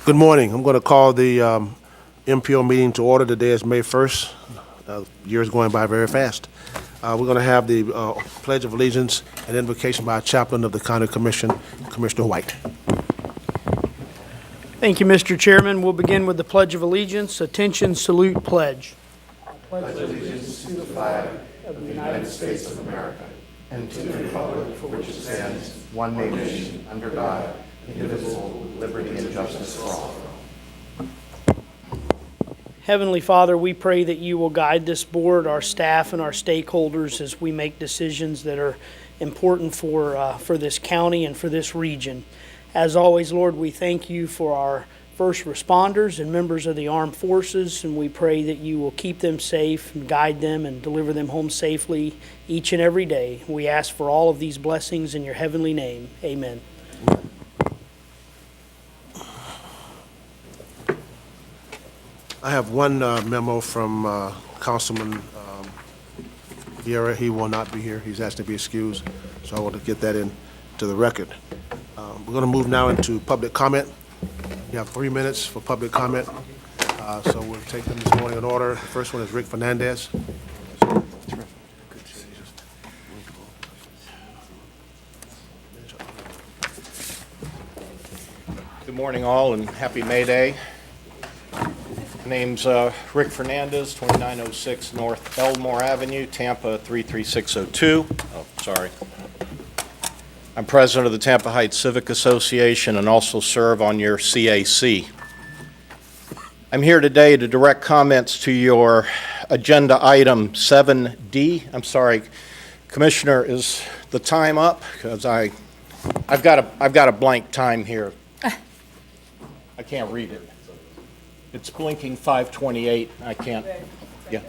Good morning. I'm going to call the MPO meeting to order. Today is May 1st. Year is going by very fast. We're going to have the Pledge of Allegiance and invocation by a chaplain of the County Commission, Commissioner White. Thank you, Mr. Chairman. We'll begin with the Pledge of Allegiance. Attention, salute, pledge. Pledge allegiance to the flag of the United States of America and to the republic for which it stands, one nation, under God, indivisible, with liberty and justice for all. Heavenly Father, we pray that you will guide this board, our staff, and our stakeholders as we make decisions that are important for this county and for this region. As always, Lord, we thank you for our first responders and members of the armed forces, and we pray that you will keep them safe and guide them and deliver them home safely each and every day. We ask for all of these blessings in your heavenly name. Amen. I have one memo from Councilman Guerra. He will not be here. He's asked to be excused, so I want to get that into the record. We're going to move now into public comment. You have 3 minutes for public comment, so we'll take them this morning in order. The first one is Rick Fernandez. Good morning, all, and happy May Day. My name's Rick Fernandez, 2906 North Elmore Avenue, Tampa 33602. Oh, sorry. I'm president of the Tampa Heights Civic Association and also serve on your CAC. I'm here today to direct comments to your agenda item 7D. I'm sorry, Commissioner, is the time up? Because I've got a blank time here. I can't read it. It's blinking 5:28. I can't. Yeah.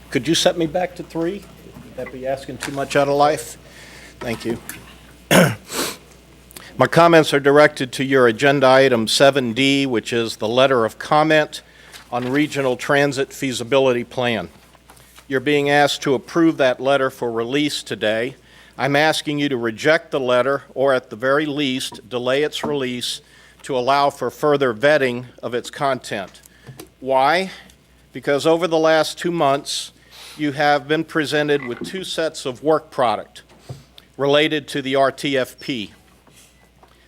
Could you set me back to 3? Would that be asking too much out of life? Thank you. My comments are directed to your agenda item 7D, which is the letter of comment on Regional Transit Feasibility Plan. You're being asked to approve that letter for release today. I'm asking you to reject the letter, or at the very least, delay its release to allow for further vetting of its content. Why? Because over the last 2 months, you have been presented with 2 sets of work product related to the RTFP.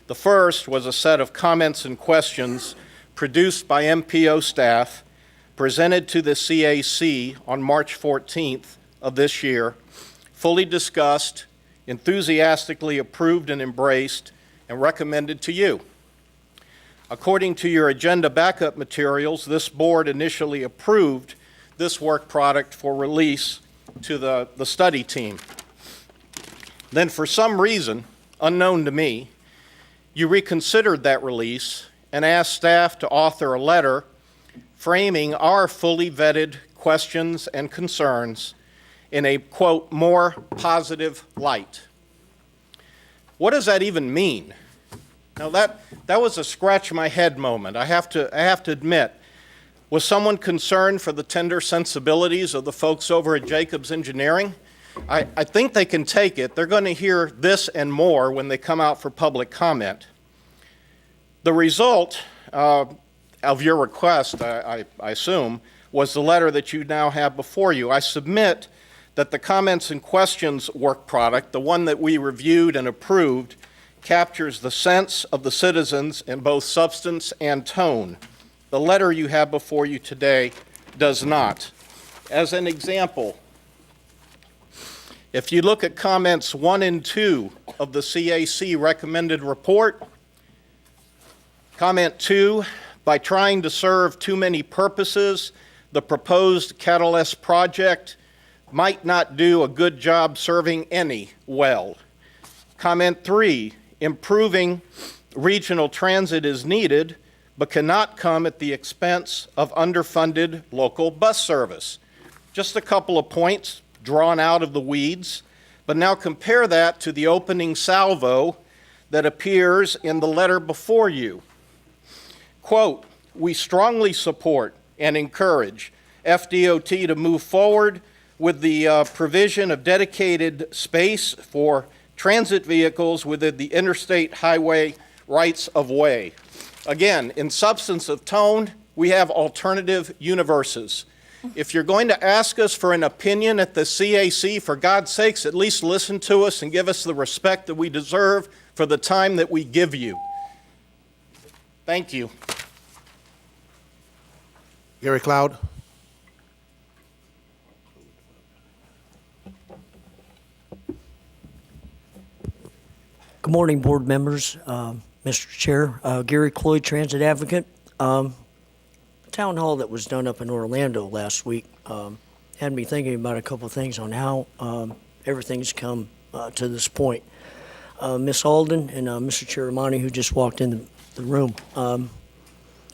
The first was a set of comments and questions produced by MPO staff, presented to the CAC on March 14th of this year, fully discussed, enthusiastically approved and embraced, and recommended to you. According to your agenda backup materials, this board initially approved this work product for release to the study team. Then for some reason, unknown to me, you reconsidered that release and asked staff to author a letter framing our fully vetted questions and concerns in a, quote, more positive light. What does that even mean? Now that was a scratch my head moment. I have to admit, was someone concerned for the tender sensibilities of the folks over at Jacobs Engineering? I think they can take it. They're going to hear this and more when they come out for public comment. The result of your request, I assume, was the letter that you now have before you. I submit that the comments and questions work product, the one that we reviewed and approved, captures the sense of the citizens in both substance and tone. The letter you have before you today does not. As an example, if you look at comments 1 and 2 of the CAC recommended report, comment 2, by trying to serve too many purposes, the proposed Catalyst project might not do a good job serving any well. Comment 3, improving regional transit is needed, but cannot come at the expense of underfunded local bus service. Just a couple of points drawn out of the weeds, but now compare that to the opening salvo that appears in the letter before you. Quote, we strongly support and encourage FDOT to move forward with the provision of dedicated space for transit vehicles within the Interstate Highway rights of way. Again, in substance of tone, we have alternative universes. If you're going to ask us for an opinion at the CAC, for God's sakes, at least listen to us and give us the respect that we deserve for the time that we give you. Thank you. Gary Cloud. Good morning, board members, Mr. Chair. Gary Cloyd, Transit Advocate. Town hall that was done up in Orlando last week had me thinking about a couple of things on how everything's come to this point. Ms. Alden and Mr. Chair Amani, who just walked in the room,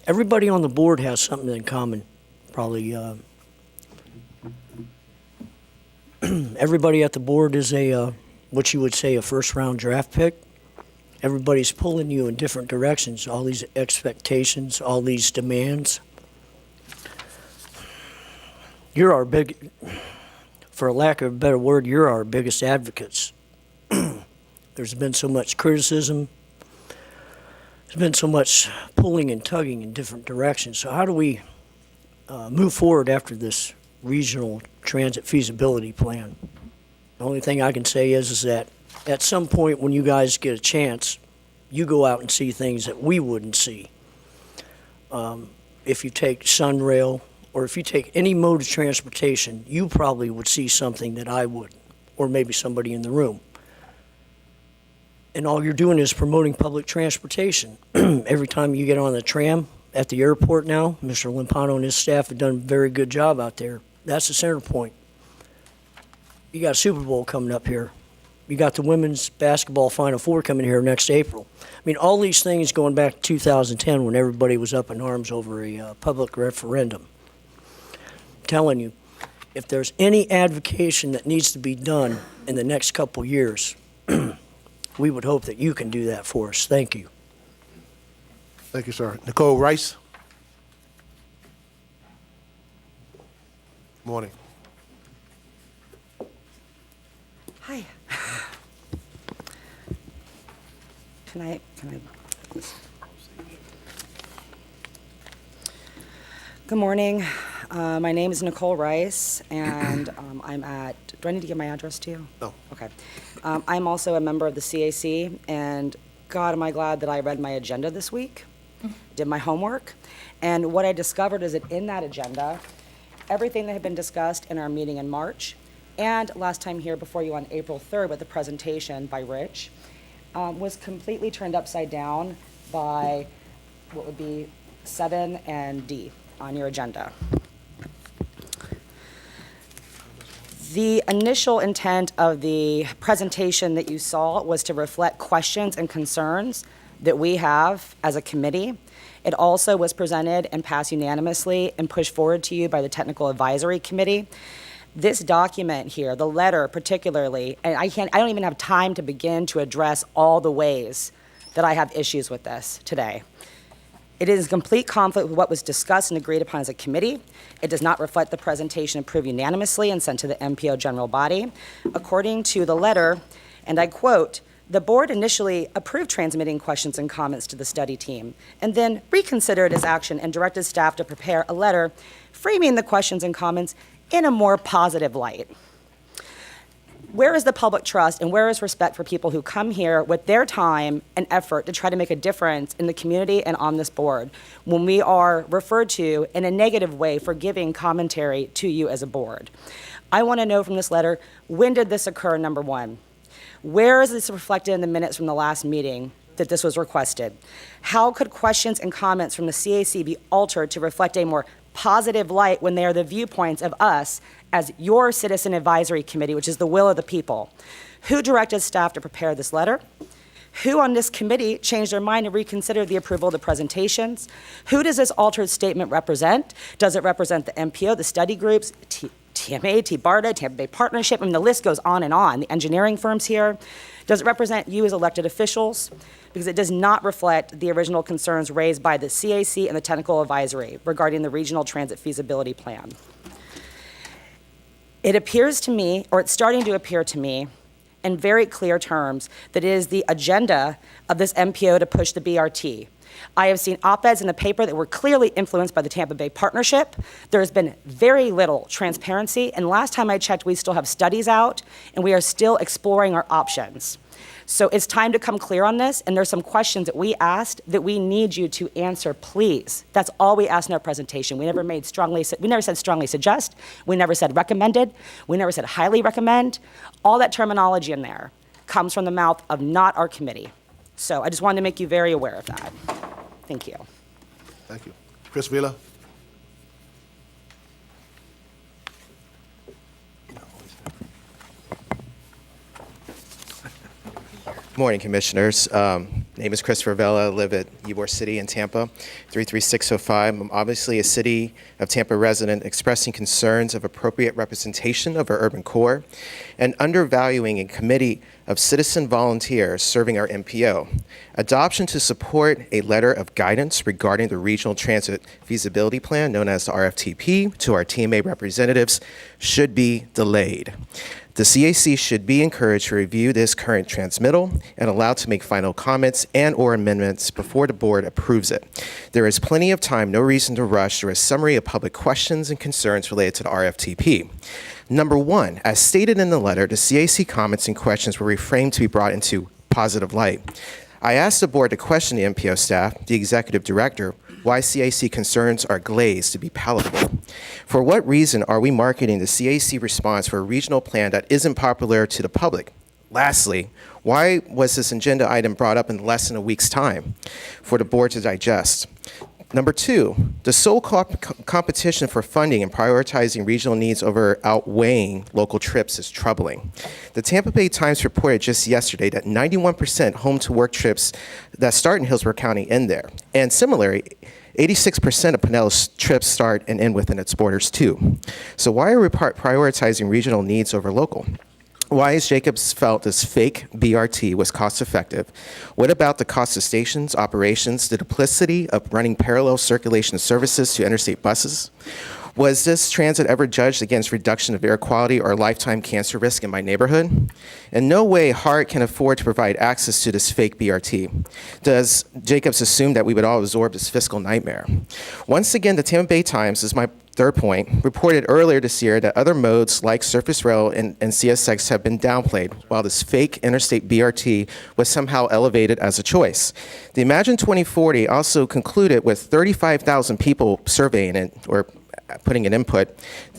everybody on the board has something in common. Probably everybody at the board is what you would say a first-round draft pick. Everybody's pulling you in different directions, all these expectations, all these demands. You're our big, for lack of a better word, you're our biggest advocates. There's been so much criticism. There's been so much pulling and tugging in different directions. So how do we move forward after this regional transit feasibility plan? The only thing I can say is that at some point when you guys get a chance, you go out and see things that we wouldn't see. If you take Sunrail, or if you take any mode of transportation, you probably would see something that I wouldn't, or maybe somebody in the room. And all you're doing is promoting public transportation. Every time you get on the tram at the airport now, Mr. Limpano and his staff have done a very good job out there. That's the center point. You got Super Bowl coming up here. You got the women's basketball Final Four coming here next April. I mean, all these things going back to 2010 when everybody was up in arms over a public referendum. I'm telling you, if there's any advocacy that needs to be done in the next couple years, we would hope that you can do that for us. Thank you. Thank you, sir. Nicole Rice. Morning. Hi. Can I? Good morning. My name is Nicole Rice, and I'm at, do I need to give my address to you? No. Okay. I'm also a member of the CAC, and God, am I glad that I read my agenda this week, did my homework, and what I discovered is that in that agenda, everything that had been discussed in our meeting in March, and last time here before you on April 3rd with the presentation by Rich, was completely turned upside down by what would be 7 and D on your agenda. The initial intent of the presentation that you saw was to reflect questions and concerns that we have as a committee. It also was presented and passed unanimously and pushed forward to you by the Technical Advisory Committee. This document here, the letter particularly, and I don't even have time to begin to address all the ways that I have issues with this today. It is in complete conflict with what was discussed and agreed upon as a committee. It does not reflect the presentation approved unanimously and sent to the MPO general body. According to the letter, and I quote, "The board initially approved transmitting questions and comments to the study team, and then reconsidered its action and directed staff to prepare a letter framing the questions and comments in a more positive light." Where is the public trust and where is respect for people who come here with their time and effort to try to make a difference in the community and on this board when we are referred to in a negative way for giving commentary to you as a board? I want to know from this letter, when did this occur, number one? Where is this reflected in the minutes from the last meeting that this was requested? How could questions and comments from the CAC be altered to reflect a more positive light when they are the viewpoints of us as your Citizen Advisory Committee, which is the will of the people? Who directed staff to prepare this letter? Who on this committee changed their mind and reconsidered the approval of the presentations? Who does this altered statement represent? Does it represent the MPO, the study groups, TMA, TBARTA, Tampa Bay Partnership? I mean, the list goes on and on. The engineering firms here. Does it represent you as elected officials? Because it does not reflect the original concerns raised by the CAC and the Technical Advisory regarding the Regional Transit Feasibility Plan. It appears to me, or it's starting to appear to me, in very clear terms that it is the agenda of this MPO to push the BRT. I have seen op-eds in the paper that were clearly influenced by the Tampa Bay Partnership. There has been very little transparency, and last time I checked, we still have studies out, and we are still exploring our options. So it's time to come clear on this, and there's some questions that we asked that we need you to answer, please. That's all we asked in our presentation. We never said strongly suggest, we never said recommended, we never said highly recommend. All that terminology in there comes from the mouth of not our committee. So I just wanted to make you very aware of that. Thank you. Thank you. Chris Vila? Morning, Commissioners. Name is Christopher Vela. I live at Ybor City in Tampa, 33605. I'm obviously a City of Tampa resident expressing concerns of appropriate representation of our urban core and undervaluing a committee of citizen volunteers serving our MPO. Adoption to support a letter of guidance regarding the Regional Transit Feasibility Plan, known as the RFTP, to our TMA representatives should be delayed. The CAC should be encouraged to review this current transmittal and allowed to make final comments and/or amendments before the board approves it. There is plenty of time, no reason to rush through a summary of public questions and concerns related to the RFTP. Number one, as stated in the letter, the CAC comments and questions were reframed to be brought into positive light. I asked the board to question the MPO staff, the executive director, why CAC concerns are glazed to be palatable. For what reason are we marketing the CAC response for a regional plan that isn't popular to the public? Lastly, why was this agenda item brought up in less than a week's time for the board to digest? Number two, the sole competition for funding and prioritizing regional needs over outweighing local trips is troubling. The Tampa Bay Times reported just yesterday that 91% home-to-work trips that start in Hillsborough County end there. And similarly, 86% of Pinellas trips start and end within its borders too. So why are we prioritizing regional needs over local? Why has Jacobs felt this fake BRT was cost-effective? What about the cost of stations, operations, the duplicity of running parallel circulation services to interstate buses? Was this transit ever judged against reduction of air quality or lifetime cancer risk in my neighborhood? In no way Hart can afford to provide access to this fake BRT. Does Jacobs assume that we would all absorb this fiscal nightmare? Once again, the Tampa Bay Times, is my third point, reported earlier this year that other modes like surface rail and CSX have been downplayed, while this fake interstate BRT was somehow elevated as a choice. The Imagine 2040 also concluded with 35,000 people surveying it, or putting an input,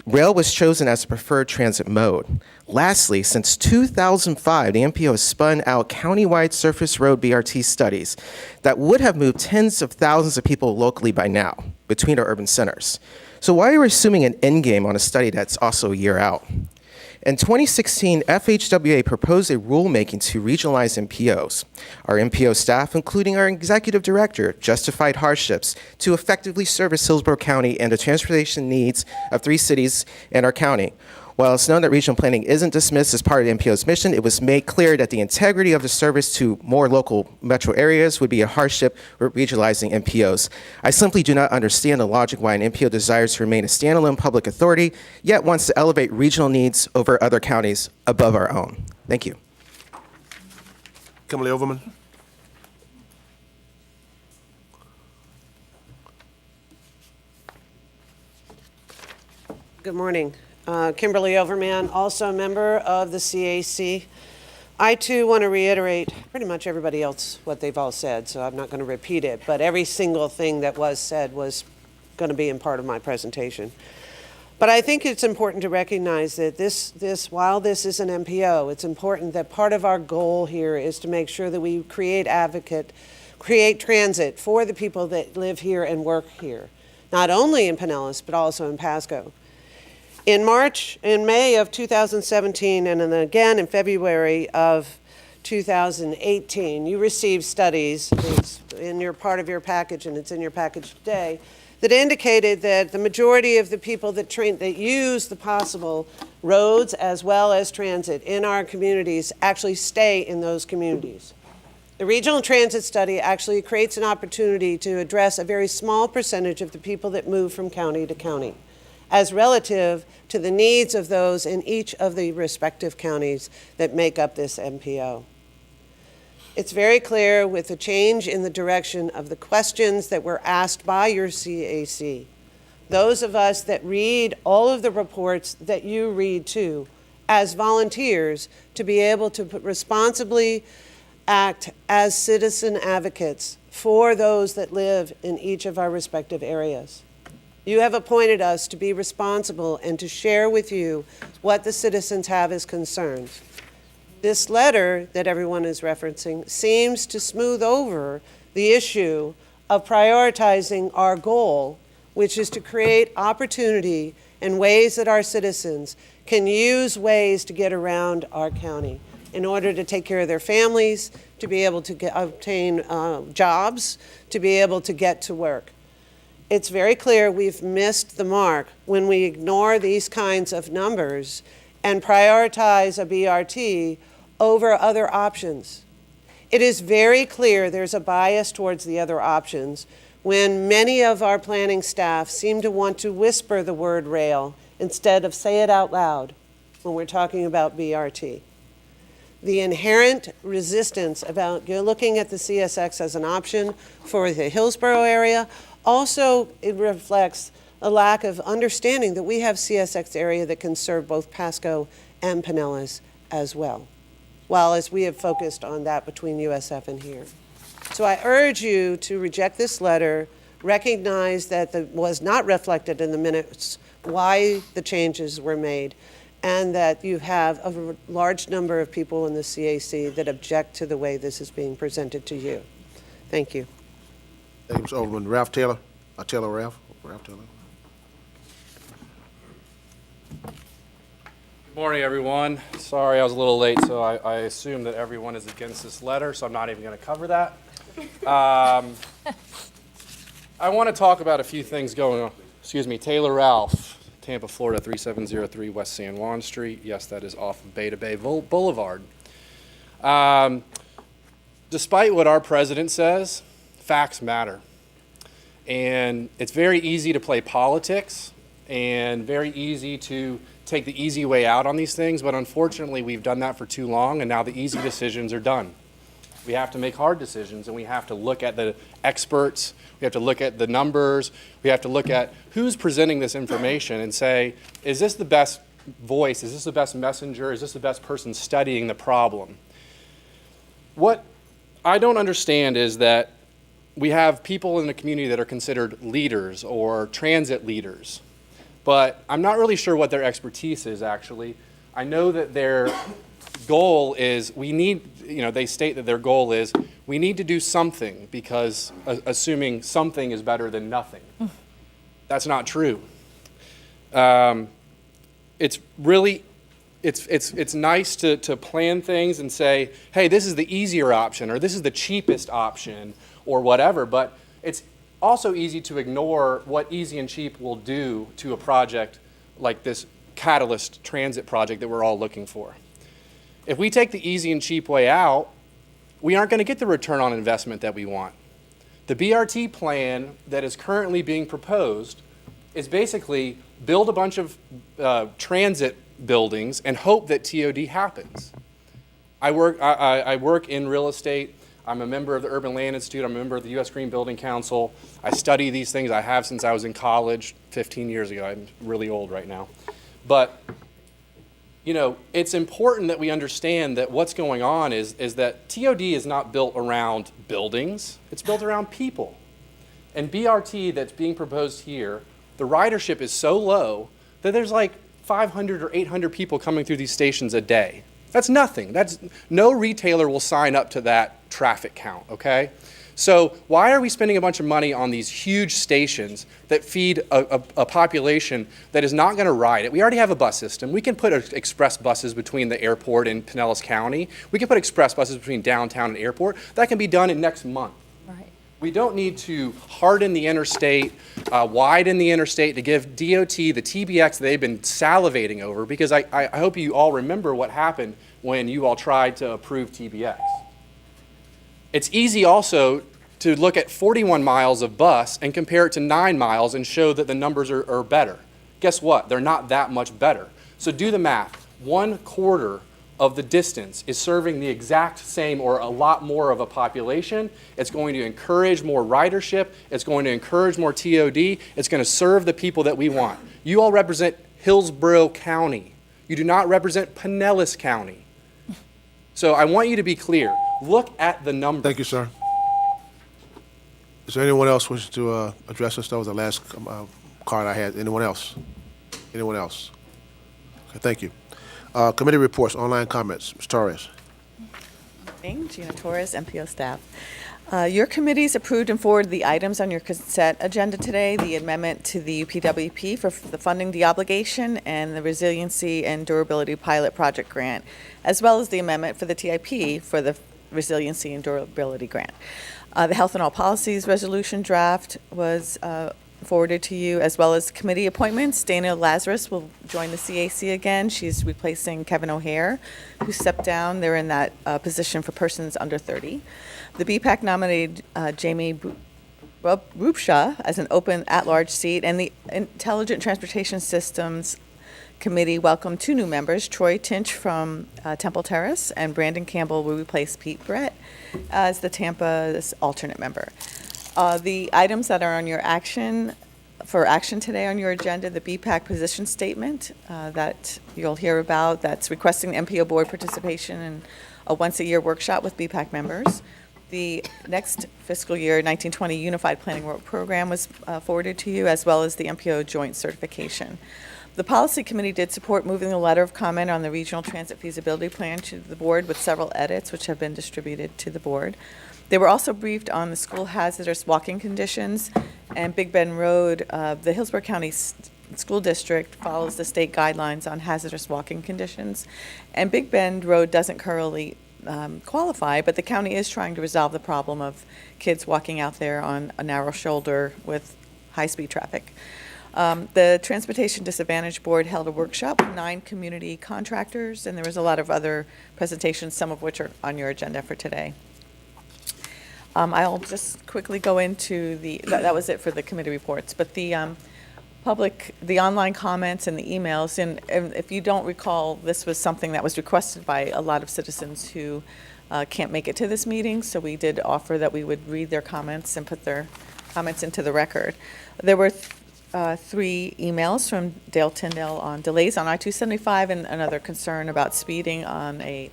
rail was chosen as the preferred transit mode. Lastly, since 2005, the MPO has spun out countywide surface road BRT studies that would have moved tens of thousands of people locally by now between our urban centers. So why are we assuming an end game on a study that's also a year out? In 2016, FHWA proposed a rulemaking to regionalize MPOs. Our MPO staff, including our executive director, justified hardships to effectively service Hillsborough County and the transportation needs of 3 cities in our county. While it's known that regional planning isn't dismissed as part of the MPO's mission, it was made clear that the integrity of the service to more local metro areas would be a hardship with regionalizing MPOs. I simply do not understand the logic why an MPO desires to remain a standalone public authority, yet wants to elevate regional needs over other counties above our own. Thank you. Kimberly Overman? Good morning. Kimberly Overman, also a member of the CAC. I too want to reiterate pretty much everybody else what they've all said, so I'm not going to repeat it, but every single thing that was said was going to be in part of my presentation. But I think it's important to recognize that while this is an MPO, it's important that part of our goal here is to make sure that we create transit for the people that live here and work here, not only in Pinellas, but also in Pasco. In May of 2017, and then again in February of 2018, you received studies, it's in your part of your package and it's in your package today, that indicated that the majority of the people that use the possible roads as well as transit in our communities actually stay in those communities. The regional transit study actually creates an opportunity to address a very small percentage of the people that move from county to county. as relative to the needs of those in each of the respective counties that make up this MPO. It's very clear with the change in the direction of the questions that were asked by your CAC. Those of us that read all of the reports that you read too, as volunteers, to be able to responsibly act as citizen advocates for those that live in each of our respective areas. You have appointed us to be responsible and to share with you what the citizens have as concerns. This letter that everyone is referencing seems to smooth over the issue of prioritizing our goal, which is to create opportunity and ways that our citizens can use ways to get around our county in order to take care of their families, to be able to obtain jobs, to be able to get to work. It's very clear we've missed the mark when we ignore these kinds of numbers and prioritize a BRT over other options. It is very clear there's a bias towards the other options when many of our planning staff seem to want to whisper the word rail instead of say it out loud when we're talking about BRT. The inherent resistance about looking at the CSX as an option for the Hillsborough area, also it reflects a lack of understanding that we have CSX area that can serve both Pasco and Pinellas as well, while as we have focused on that between USF and here. So I urge you to reject this letter, recognize that it was not reflected in the minutes why the changes were made, and that you have a large number of people in the CAC that object to the way this is being presented to you. Thank you. Thank you, Mr. Overman. Ralph Taylor. Ralph Taylor. Good morning, everyone. Sorry I was a little late, so I assume that everyone is against this letter, so I'm not even going to cover that. I want to talk about a few things going on. Excuse me, Taylor Ralph, Tampa, Florida, 3703 West San Juan Street. Yes, that is off of Beta Bay Boulevard. Despite what our president says, facts matter. And it's very easy to play politics and very easy to take the easy way out on these things, but unfortunately we've done that for too long, and now the easy decisions are done. We have to make hard decisions, and we have to look at the experts, we have to look at the numbers, we have to look at who's presenting this information and say, is this the best voice, is this the best messenger, is this the best person studying the problem? What I don't understand is that we have people in the community that are considered leaders or transit leaders, but I'm not really sure what their expertise is actually. I know that their goal is they state that their goal is we need to do something because assuming something is better than nothing. That's not true. It's nice to plan things and say, hey, this is the easier option or this is the cheapest option or whatever, but it's also easy to ignore what easy and cheap will do to a project like this Catalyst transit project that we're all looking for. If we take the easy and cheap way out, we aren't going to get the return on investment that we want. The BRT plan that is currently being proposed is basically build a bunch of transit buildings and hope that TOD happens. I work in real estate. I'm a member of the Urban Land Institute. I'm a member of the U.S. Green Building Council. I study these things. I have since I was in college 15 years ago. I'm really old right now. But it's important that we understand that what's going on is that TOD is not built around buildings. It's built around people. And BRT that's being proposed here, the ridership is so low that there's like 500 or 800 people coming through these stations a day. That's nothing. No retailer will sign up to that traffic count, okay? So why are we spending a bunch of money on these huge stations that feed a population that is not going to ride it? We already have a bus system. We can put express buses between the airport and Pinellas County. We can put express buses between downtown and airport. That can be done in next month. Right. We don't need to harden the interstate, widen the interstate to give DOT the TBX they've been salivating over, because I hope you all remember what happened when you all tried to approve TBX. It's easy also to look at 41 miles of bus and compare it to 9 miles and show that the numbers are better. guess what? They're not that much better. So do the math. 1/4 of the distance is serving the exact same or a lot more of a population. It's going to encourage more ridership. It's going to encourage more TOD. It's going to serve the people that we want. You all represent Hillsborough County. You do not represent Pinellas County. So I want you to be clear. Look at the numbers. Thank you, sir. Is there anyone else wishing to address us? That was the last card I had. Anyone else? Anyone else? Okay, thank you. Committee reports, online comments. Ms. Torres. Gina Torres, MPO staff. Your committees approved and forwarded the items on your consent agenda today, the amendment to the UPWP for the funding deobligation and the Resiliency and Durability Pilot Project Grant, as well as the amendment for the TIP for the Resiliency and Durability Grant. The Health and All Policies Resolution draft was forwarded to you, as well as committee appointments. Dana Lazarus will join the CAC again. She's replacing Kevin O'Hare, who stepped down. They're in that position for persons under 30. The BPAC nominated Jamie Rupsha as an open at-large seat, and the Intelligent Transportation Systems Committee welcomed 2 new members. Troy Tinch from Temple Terrace and Brandon Campbell will replace Pete Brett as the Tampa's alternate member. The items that are on your action today on your agenda, the BPAC position statement that you'll hear about, that's requesting the MPO board participation in a once-a-year workshop with BPAC members. The next fiscal year 1920 Unified Planning Work Program was forwarded to you, as well as the MPO joint certification. The Policy Committee did support moving the letter of comment on the Regional Transit Feasibility Plan to the board with several edits, which have been distributed to the board. They were also briefed on the school hazardous walking conditions and Big Bend Road. The Hillsborough County School District follows the state guidelines on hazardous walking conditions, and Big Bend Road doesn't currently qualify, but the county is trying to resolve the problem of kids walking out there on a narrow shoulder with high-speed traffic. The Transportation Disadvantage Board held a workshop with 9 community contractors, and there was a lot of other presentations, some of which are on your agenda for today. I'll just quickly go into that was it for the committee reports, but the online comments and the emails, and if you don't recall, this was something that was requested by a lot of citizens who can't make it to this meeting, so we did offer that we would read their comments and put their comments into the record. There were 3 emails from Dale Tyndall on delays on I-275 and another concern about speeding on a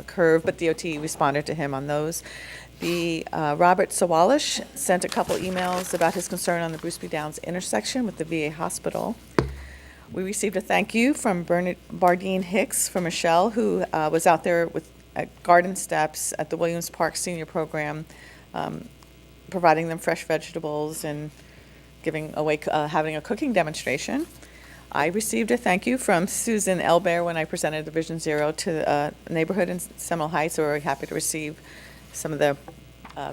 curve, but DOT responded to him on those. The Robert Sawalish sent a couple emails about his concern on the Bruce B. Downs intersection with the VA hospital. We received a thank you from Bardine Hicks from Michelle, who was out there with garden steps at the Williams Park Senior Program, providing them fresh vegetables and giving away, having a cooking demonstration. I received a thank you from Susan Elbear when I presented the Vision Zero to a neighborhood in Seminole Heights, who were happy to receive some of the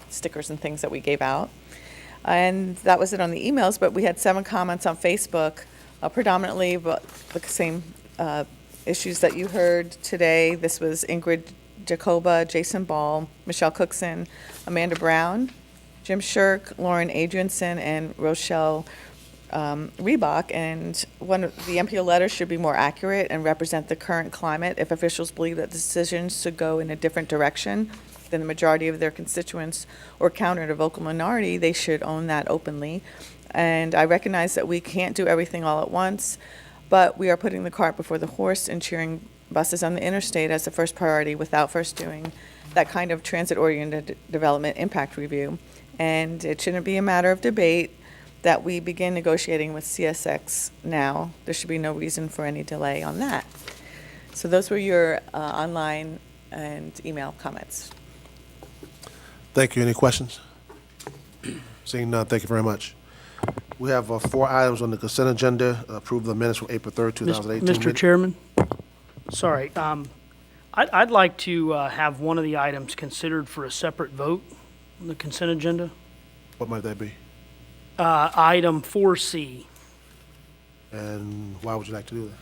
stickers and things that we gave out. And that was it on the emails, but we had 7 comments on Facebook, predominantly about the same issues that you heard today. This was Ingrid Jacoba, Jason Ball, Michelle Cookson, Amanda Brown, Jim Shirk, Lauren Adrianson, and Rochelle Reebok. And the MPO letter should be more accurate and represent the current climate. If officials believe that decisions should go in a different direction than the majority of their constituents or counter the vocal minority, they should own that openly. And I recognize that we can't do everything all at once, but we are putting the cart before the horse and cheering buses on the interstate as the first priority without first doing that kind of transit-oriented development impact review. And it shouldn't be a matter of debate that we begin negotiating with CSX now. There should be no reason for any delay on that. So those were your online and email comments. Thank you. Any questions? Seeing none, thank you very much. We have 4 items on the consent agenda. Approve the minutes from April 3rd, 2018. Mr. Chairman, sorry, I'd like to have one of the items considered for a separate vote on the consent agenda. What might that be? Item 4C. And why would you like to do that?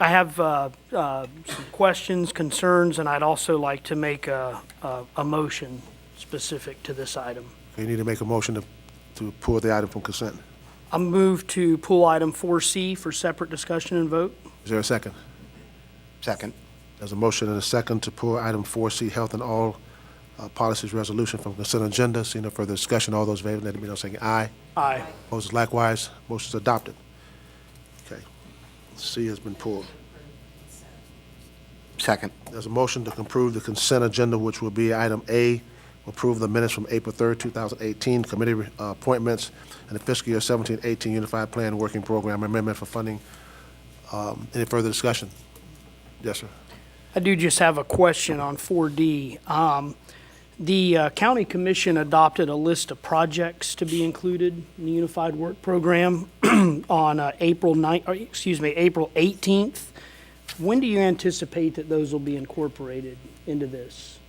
I have some questions, concerns, and I'd also like to make a motion specific to this item. You need to make a motion to pull the item from consent. I'll move to pull item 4C for separate discussion and vote. Is there a second? Second. There's a motion and a second to pull item 4C, Health and All Policies Resolution from consent agenda. Seeing no further discussion, all those in favor, let it be known by saying aye. Aye. Opposed, likewise. Motion is adopted. Okay. C has been pulled. Second. There's a motion to approve the consent agenda, which will be item A, approve the minutes from April 3rd, 2018, committee appointments, and the fiscal year 17-18 Unified Plan Working Program Amendment for funding. Any further discussion? Yes, sir. I do just have a question on 4D. The county commission adopted a list of projects to be included in the Unified Work Program on April 18th. When do you anticipate that those will be incorporated into this?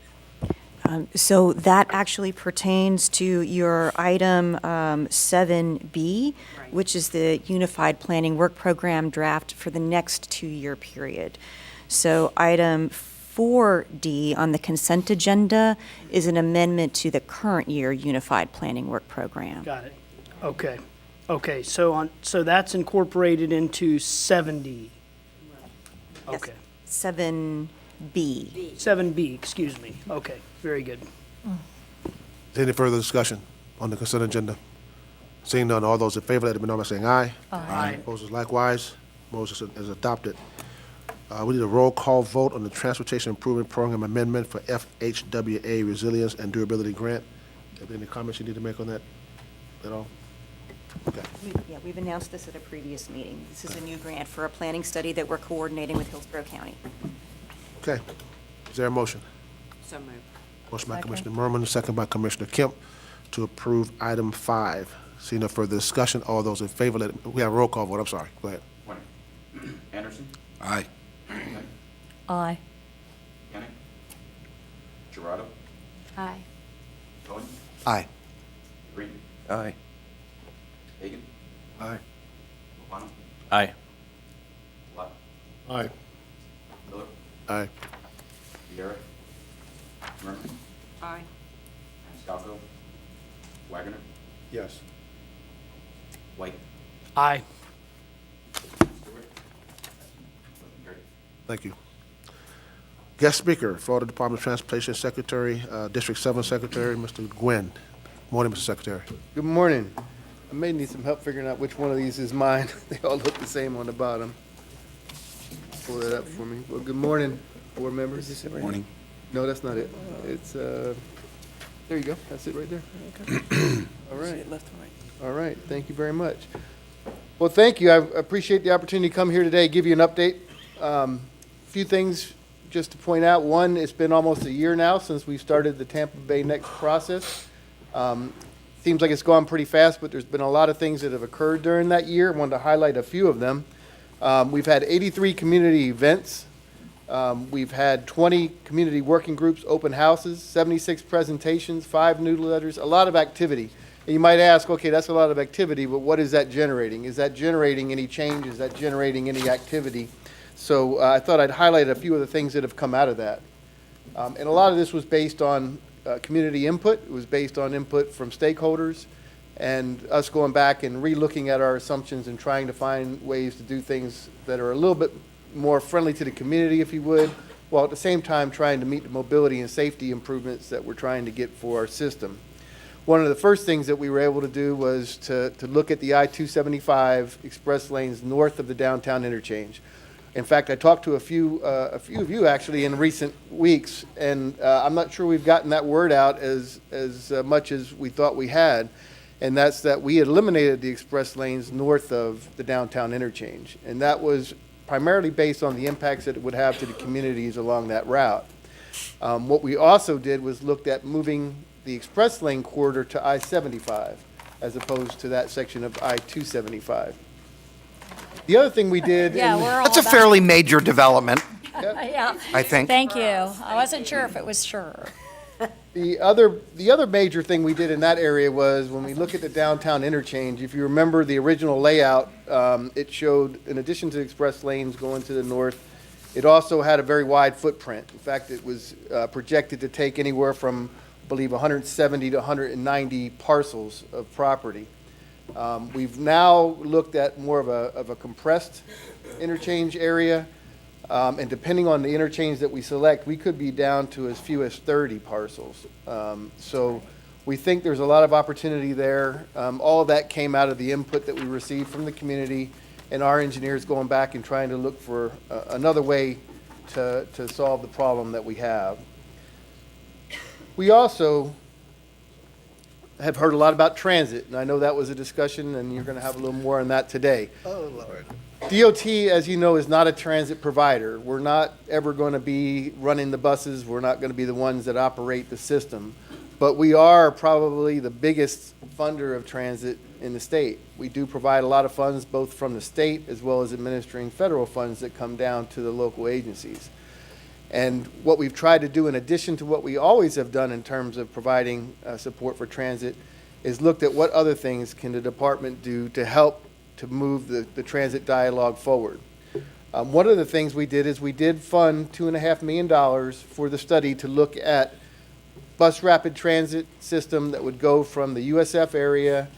So that actually pertains to your item 7B, which is the Unified Planning Work Program draft for the next 2-year period. So item 4D on the consent agenda is an amendment to the current year Unified Planning Work Program. Got it. Okay. Okay, so that's incorporated into 7D. Yes. Okay. 7B. 7B, excuse me. Okay, very good. Is there any further discussion on the consent agenda? Seeing none, all those in favor, let it be known by saying aye. Aye. Opposed, likewise. Motion is adopted. We need a roll call vote on the Transportation Improvement Program Amendment for FHWA Resilience and Durability Grant. Are there any comments you need to make on that at all? Okay. Yeah, we've announced this at a previous meeting. This is a new grant for a planning study that we're coordinating with Hillsborough County. Okay. Is there a motion? So moved. Motion by Second. Commissioner Merman, second by Commissioner Kemp to approve item 5. Seeing no further discussion, all those in favor, we have a roll call vote, I'm sorry. Go ahead. Anderson? Aye. Aye. Kenny? Gerardo? Aye. Cohen? Aye. Green? Aye. Hagan? Aye. Lopano? Aye. Lott? Aye. Miller? Aye. Viera? Merman? Aye. Maniscalco? Wagner? Yes. White? Aye. Stewart? Motion carried. Thank you. Guest speaker, Florida Department of Transportation Secretary, District 7 Secretary, Mr. Gwynn. Morning, Mr. Secretary. Good morning. I may need some help figuring out which one of these is mine. They all look the same on the bottom. Pull that up for me. Well, good morning, board members. Morning. No, that's not it. It's, there you go. That's it right there. All right. All right. Thank you very much. Well, thank you. I appreciate the opportunity to come here today, give you an update. A few things just to point out. One, it's been almost a year now since we started the Tampa Bay Next process. Seems like it's gone pretty fast, but there's been a lot of things that have occurred during that year. I wanted to highlight a few of them. We've had 83 community events. We've had 20 community working groups, open houses, 76 presentations, 5 newsletters, a lot of activity. And you might ask, okay, that's a lot of activity, but what is that generating? Is that generating any change? Is that generating any activity? So I thought I'd highlight a few of the things that have come out of that. And a lot of this was based on community input. It was based on input from stakeholders and us going back and re-looking at our assumptions and trying to find ways to do things that are a little bit more friendly to the community, if you would, while at the same time trying to meet the mobility and safety improvements that we're trying to get for our system. One of the first things that we were able to do was to look at the I-275 express lanes north of the downtown interchange. In fact, I talked to a few of you actually in recent weeks, and I'm not sure we've gotten that word out as much as we thought we had, and that's that we eliminated the express lanes north of the downtown interchange, and that was primarily based on the impacts that it would have to the communities along that route. What we also did was looked at moving the express lane corridor to I-75 as opposed to that section of I-275. The other thing we did. Yeah, we're all That's a about- fairly major development, Yeah. I think. Thank you. I wasn't sure if it was sure. The other major thing we did in that area was when we look at the downtown interchange, if you remember the original layout, it showed, in addition to express lanes going to the north, it also had a very wide footprint. In fact, it was projected to take anywhere from, I believe, 170 to 190 parcels of property. We've now looked at more of a compressed interchange area, and depending on the interchange that we select, we could be down to as few as 30 parcels. So we think there's a lot of opportunity there. All of that came out of the input that we received from the community and our engineers going back and trying to look for another way to solve the problem that we have. We also have heard a lot about transit, and I know that was a discussion, and you're going to have a little more on that today. Oh, Lord. DOT, as you know, is not a transit provider. We're not ever going to be running the buses. We're not going to be the ones that operate the system. But we are probably the biggest funder of transit in the state. We do provide a lot of funds, both from the state as well as administering federal funds that come down to the local agencies. And what we've tried to do, in addition to what we always have done in terms of providing support for transit, is looked at what other things can the department do to help to move the transit dialogue forward. One of the things we did is we did fund $2.5 million for the study to look at bus rapid transit system that would go from the USF area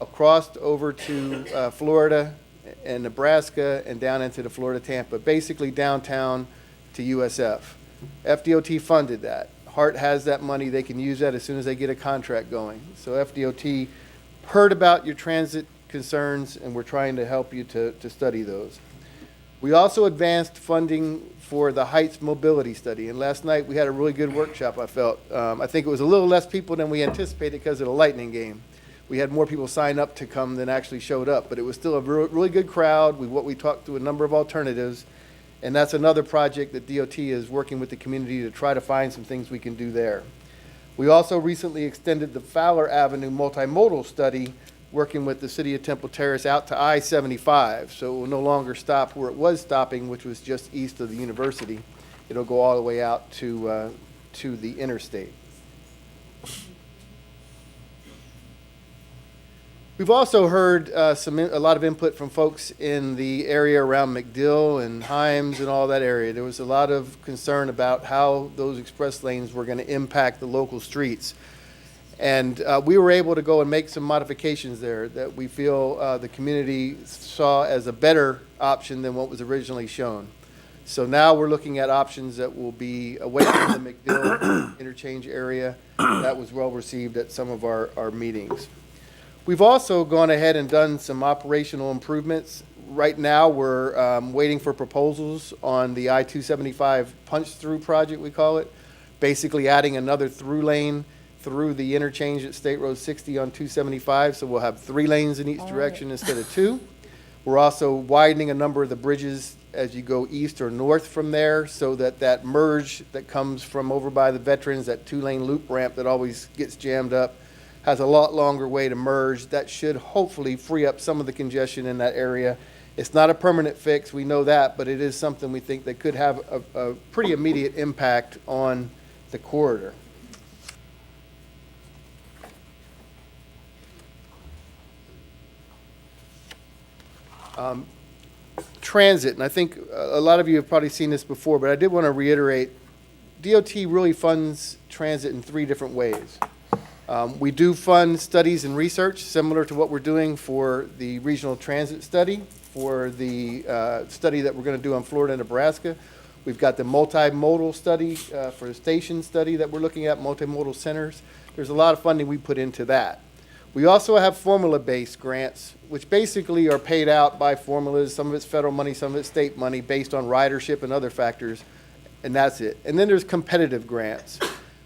across over to Florida and Nebraska and down into the Florida Tampa, basically downtown to USF. FDOT funded that. HART has that money. They can use that as soon as they get a contract going. So FDOT heard about your transit concerns, and we're trying to help you to study those. We also advanced funding for the Heights Mobility Study, and last night we had a really good workshop, I felt. I think it was a little less people than we anticipated because of the Lightning game. We had more people sign up to come than actually showed up, but it was still a really good crowd. We talked through a number of alternatives, and that's another project that DOT is working with the community to try to find some things we can do there. We also recently extended the Fowler Avenue multimodal study, working with the city of Temple Terrace out to I-75, so it will no longer stop where it was stopping, which was just east of the university. It'll go all the way out to the interstate. We've also heard a lot of input from folks in the area around McDill and Himes and all that area. There was a lot of concern about how those express lanes were going to impact the local streets. And we were able to go and make some modifications there that we feel the community saw as a better option than what was originally shown. So now we're looking at options that will be away from the McDill interchange area. That was well received at some of our meetings. We've also gone ahead and done some operational improvements. Right now, we're waiting for proposals on the I-275 punch-through project, we call it, basically adding another through lane through the interchange at State Road 60 on 275, so we'll have 3 lanes in each direction instead of 2. We're also widening a number of the bridges as you go east or north from there, so that that merge that comes from over by the Veterans, that 2-lane loop ramp that always gets jammed up, has a lot longer way to merge. That should hopefully free up some of the congestion in that area. It's not a permanent fix, we know that, but it is something we think that could have a pretty immediate impact on the corridor. Transit, and I think a lot of you have probably seen this before, but I did want to reiterate, DOT really funds transit in 3 different ways. We do fund studies and research similar to what we're doing for the regional transit study, for the study that we're going to do on Florida and Nebraska. We've got the multimodal study for the station study that we're looking at, multimodal centers. There's a lot of funding we put into that. We also have formula-based grants, which basically are paid out by formulas. Some of it's federal money, some of it's state money, based on ridership and other factors, and that's it. And then there's competitive grants,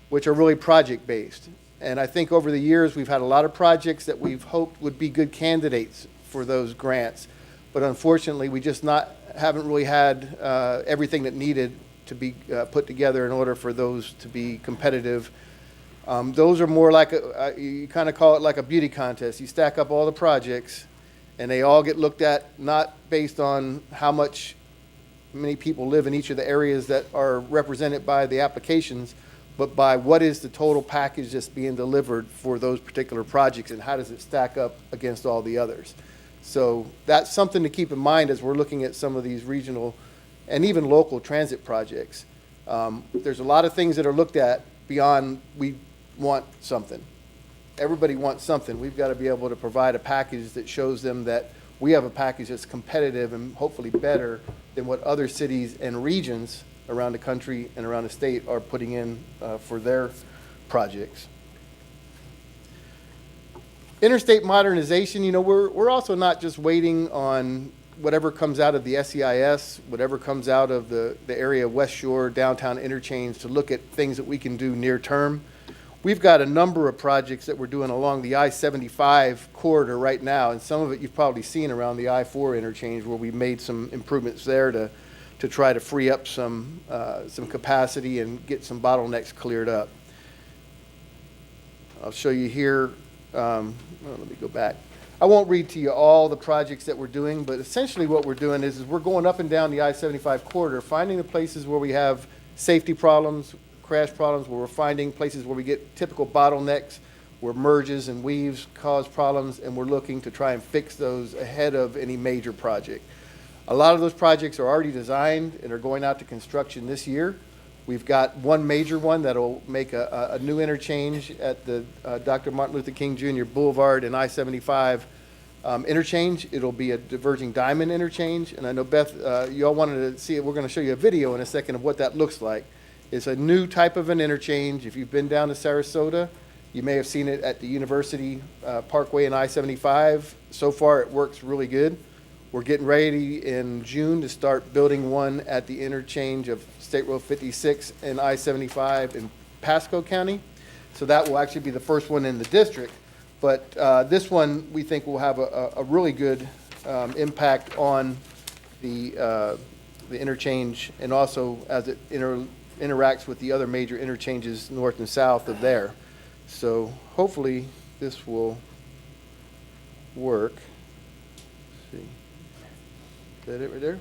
which are really project-based. And I think over the years, we've had a lot of projects that we've hoped would be good candidates for those grants. But unfortunately, we just haven't really had everything that needed to be put together in order for those to be competitive. Those are more like, you kind of call it like a beauty contest. You stack up all the projects, and they all get looked at not based on how many people live in each of the areas that are represented by the applications, but by what is the total package that's being delivered for those particular projects, and how does it stack up against all the others. So that's something to keep in mind as we're looking at some of these regional and even local transit projects. There's a lot of things that are looked at beyond we want something. everybody wants something. We've got to be able to provide a package that shows them that we have a package that's competitive and hopefully better than what other cities and regions around the country and around the state are putting in for their projects. Interstate modernization, you know, we're also not just waiting on whatever comes out of the SEIS, whatever comes out of the area of West Shore, downtown interchange to look at things that we can do near term. We've got a number of projects that we're doing along the I-75 corridor right now, and some of it you've probably seen around the I-4 interchange where we've made some improvements there to try to free up some capacity and get some bottlenecks cleared up. I'll show you here. Let me go back. I won't read to you all the projects that we're doing, but essentially what we're doing is we're going up and down the I-75 corridor, finding the places where we have safety problems, crash problems, where we're finding places where we get typical bottlenecks, where merges and weaves cause problems, and we're looking to try and fix those ahead of any major project. A lot of those projects are already designed and are going out to construction this year. We've got one major one that'll make a new interchange at the Dr. Martin Luther King Jr. Boulevard and I-75 interchange. It'll be a diverging diamond interchange. And I know, Beth, you all wanted to see it. We're going to show you a video in a second of what that looks like. It's a new type of an interchange. If you've been down to Sarasota, you may have seen it at the University Parkway and I-75. So far, it works really good. We're getting ready in June to start building one at the interchange of State Road 56 and I-75 in Pasco County. So that will actually be the first one in the district. But this one, we think, will have a really good impact on the interchange, and also as it interacts with the other major interchanges north and south of there. So hopefully this will work. Let's see. Is that it right there?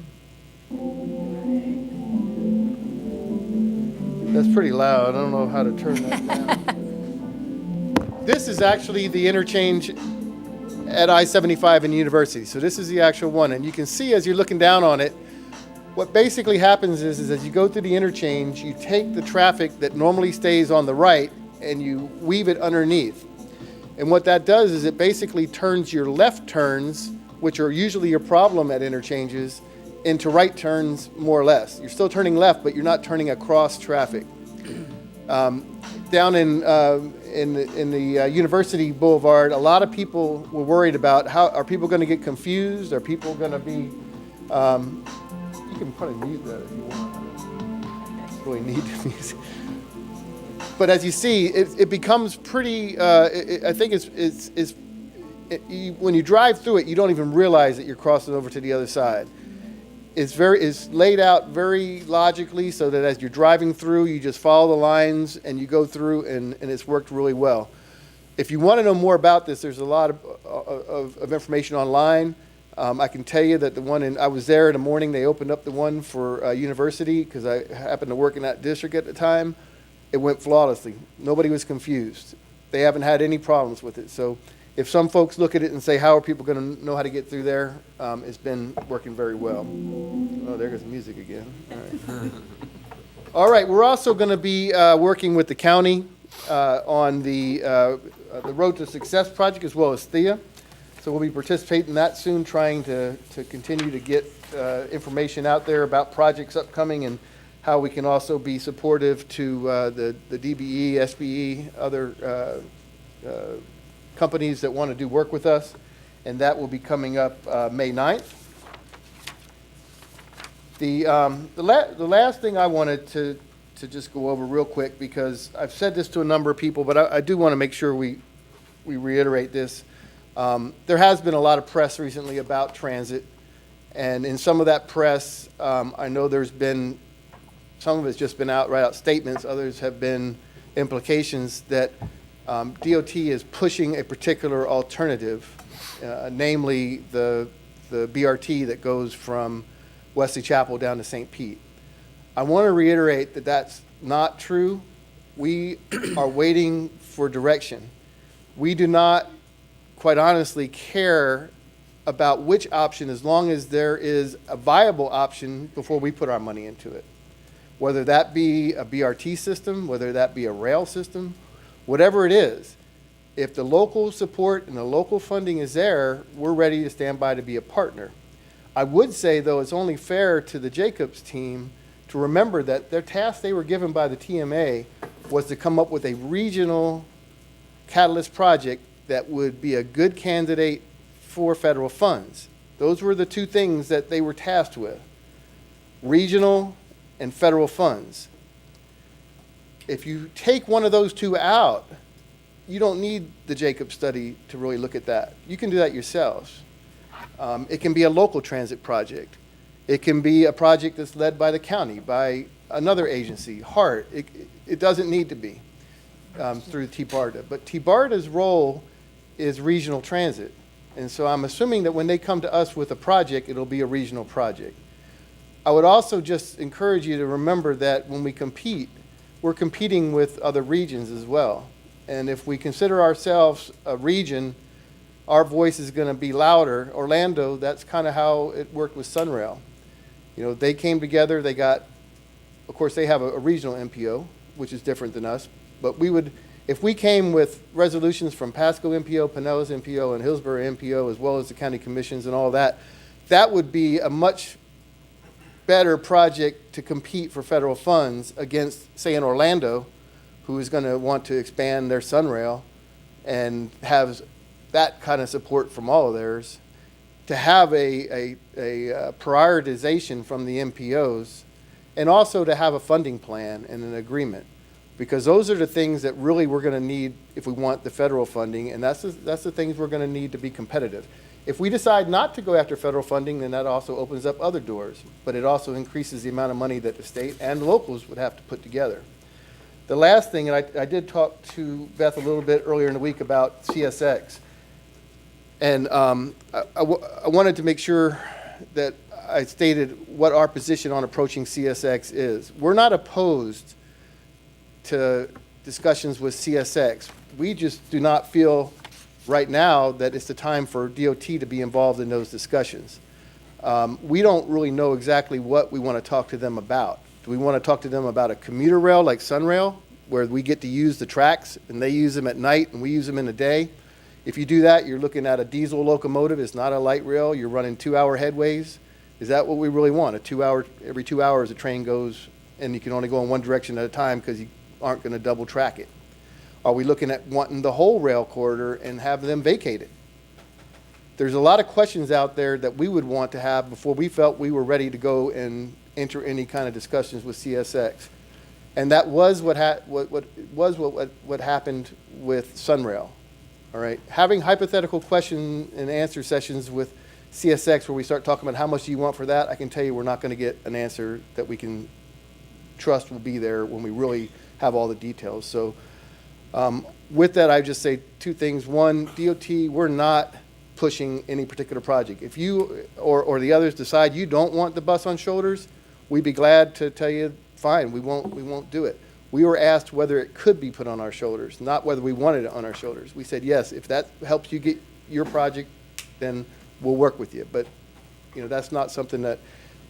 That's pretty loud. I don't know how to turn that down. This is actually the interchange at I-75 and University. So this is the actual one. And you can see as you're looking down on it, what basically happens is as you go through the interchange, you take the traffic that normally stays on the right and you weave it underneath. And what that does is it basically turns your left turns, which are usually your problem at interchanges, into right turns more or less. You're still turning left, but you're not turning across traffic. Down in the University Boulevard, a lot of people were worried about how are people going to get confused? Are people going to be? You can probably mute that if you want. Really need the music. But as you see, it becomes pretty. I think when you drive through it, you don't even realize that you're crossing over to the other side. It's laid out very logically so that as you're driving through, you just follow the lines and you go through, and it's worked really well. If you want to know more about this, there's a lot of information online. I can tell you that I was there in the morning. They opened up the one for University because I happened to work in that district at the time. It went flawlessly. Nobody was confused. They haven't had any problems with it. So if some folks look at it and say, how are people going to know how to get through there? It's been working very well. Oh, there goes the music again. All right. All right, we're also going to be working with the county on the Road to Success project as well as THEA. So we'll be participating in that soon, trying to continue to get information out there about projects upcoming and how we can also be supportive to the DBE, SBE, other companies that want to do work with us, and that will be coming up May 9th. The last thing I wanted to just go over real quick, because I've said this to a number of people, but I do want to make sure we reiterate this. There has been a lot of press recently about transit, and in some of that press, I know there's been, some of it's just been right out statements, others have been implications that DOT is pushing a particular alternative, namely the BRT that goes from Wesley Chapel down to St. Pete. I want to reiterate that that's not true. We are waiting for direction. We do not, quite honestly, care about which option as long as there is a viable option before we put our money into it. Whether that be a BRT system, whether that be a rail system, whatever it is, if the local support and the local funding is there, we're ready to stand by to be a partner. I would say, though, it's only fair to the Jacobs team to remember that their task they were given by the TMA was to come up with a regional catalyst project that would be a good candidate for federal funds. Those were the two things that they were tasked with, regional and federal funds. If you take one of those two out, you don't need the Jacobs study to really look at that. You can do that yourselves. It can be a local transit project. It can be a project that's led by the county, by another agency, HART. It doesn't need to be through TBARTA. But TBARTA's role is regional transit. And so I'm assuming that when they come to us with a project, it'll be a regional project. I would also just encourage you to remember that when we compete, we're competing with other regions as well. And if we consider ourselves a region, our voice is going to be louder. Orlando, that's kind of how it worked with Sunrail. You know, they came together, they got, of course, they have a regional MPO, which is different than us. But we would, if we came with resolutions from Pasco MPO, Pinellas MPO, and Hillsborough MPO, as well as the county commissions and all that, that would be a much better project to compete for federal funds against, say, in Orlando, who is going to want to expand their Sunrail and have that kind of support from all of theirs, to have a prioritization from the MPOs, and also to have a funding plan and an agreement. Because those are the things that really we're going to need if we want the federal funding, and that's the things we're going to need to be competitive. If we decide not to go after federal funding, then that also opens up other doors, but it also increases the amount of money that the state and locals would have to put together. The last thing, and I did talk to Beth a little bit earlier in the week about CSX, and I wanted to make sure that I stated what our position on approaching CSX is. We're not opposed to discussions with CSX. We just do not feel right now that it's the time for DOT to be involved in those discussions. We don't really know exactly what we want to talk to them about. Do we want to talk to them about a commuter rail like Sunrail, where we get to use the tracks and they use them at night and we use them in the day? If you do that, you're looking at a diesel locomotive. It's not a light rail. You're running 2-hour headways. Is that what we really want? Every 2 hours a train goes and you can only go in one direction at a time because you aren't going to double track it? Are we looking at wanting the whole rail corridor and have them vacated? There's a lot of questions out there that we would want to have before we felt we were ready to go and enter any kind of discussions with CSX. And that was what happened with Sunrail. All right, having hypothetical question and answer sessions with CSX where we start talking about how much do you want for that, I can tell you we're not going to get an answer that we can trust will be there when we really have all the details. So with that, I just say two things. One, DOT, we're not pushing any particular project. If you or the others decide you don't want the bus on shoulders, we'd be glad to tell you, fine, we won't do it. We were asked whether it could be put on our shoulders, not whether we wanted it on our shoulders. We said, yes, if that helps you get your project, then we'll work with you. But, you know, that's not something that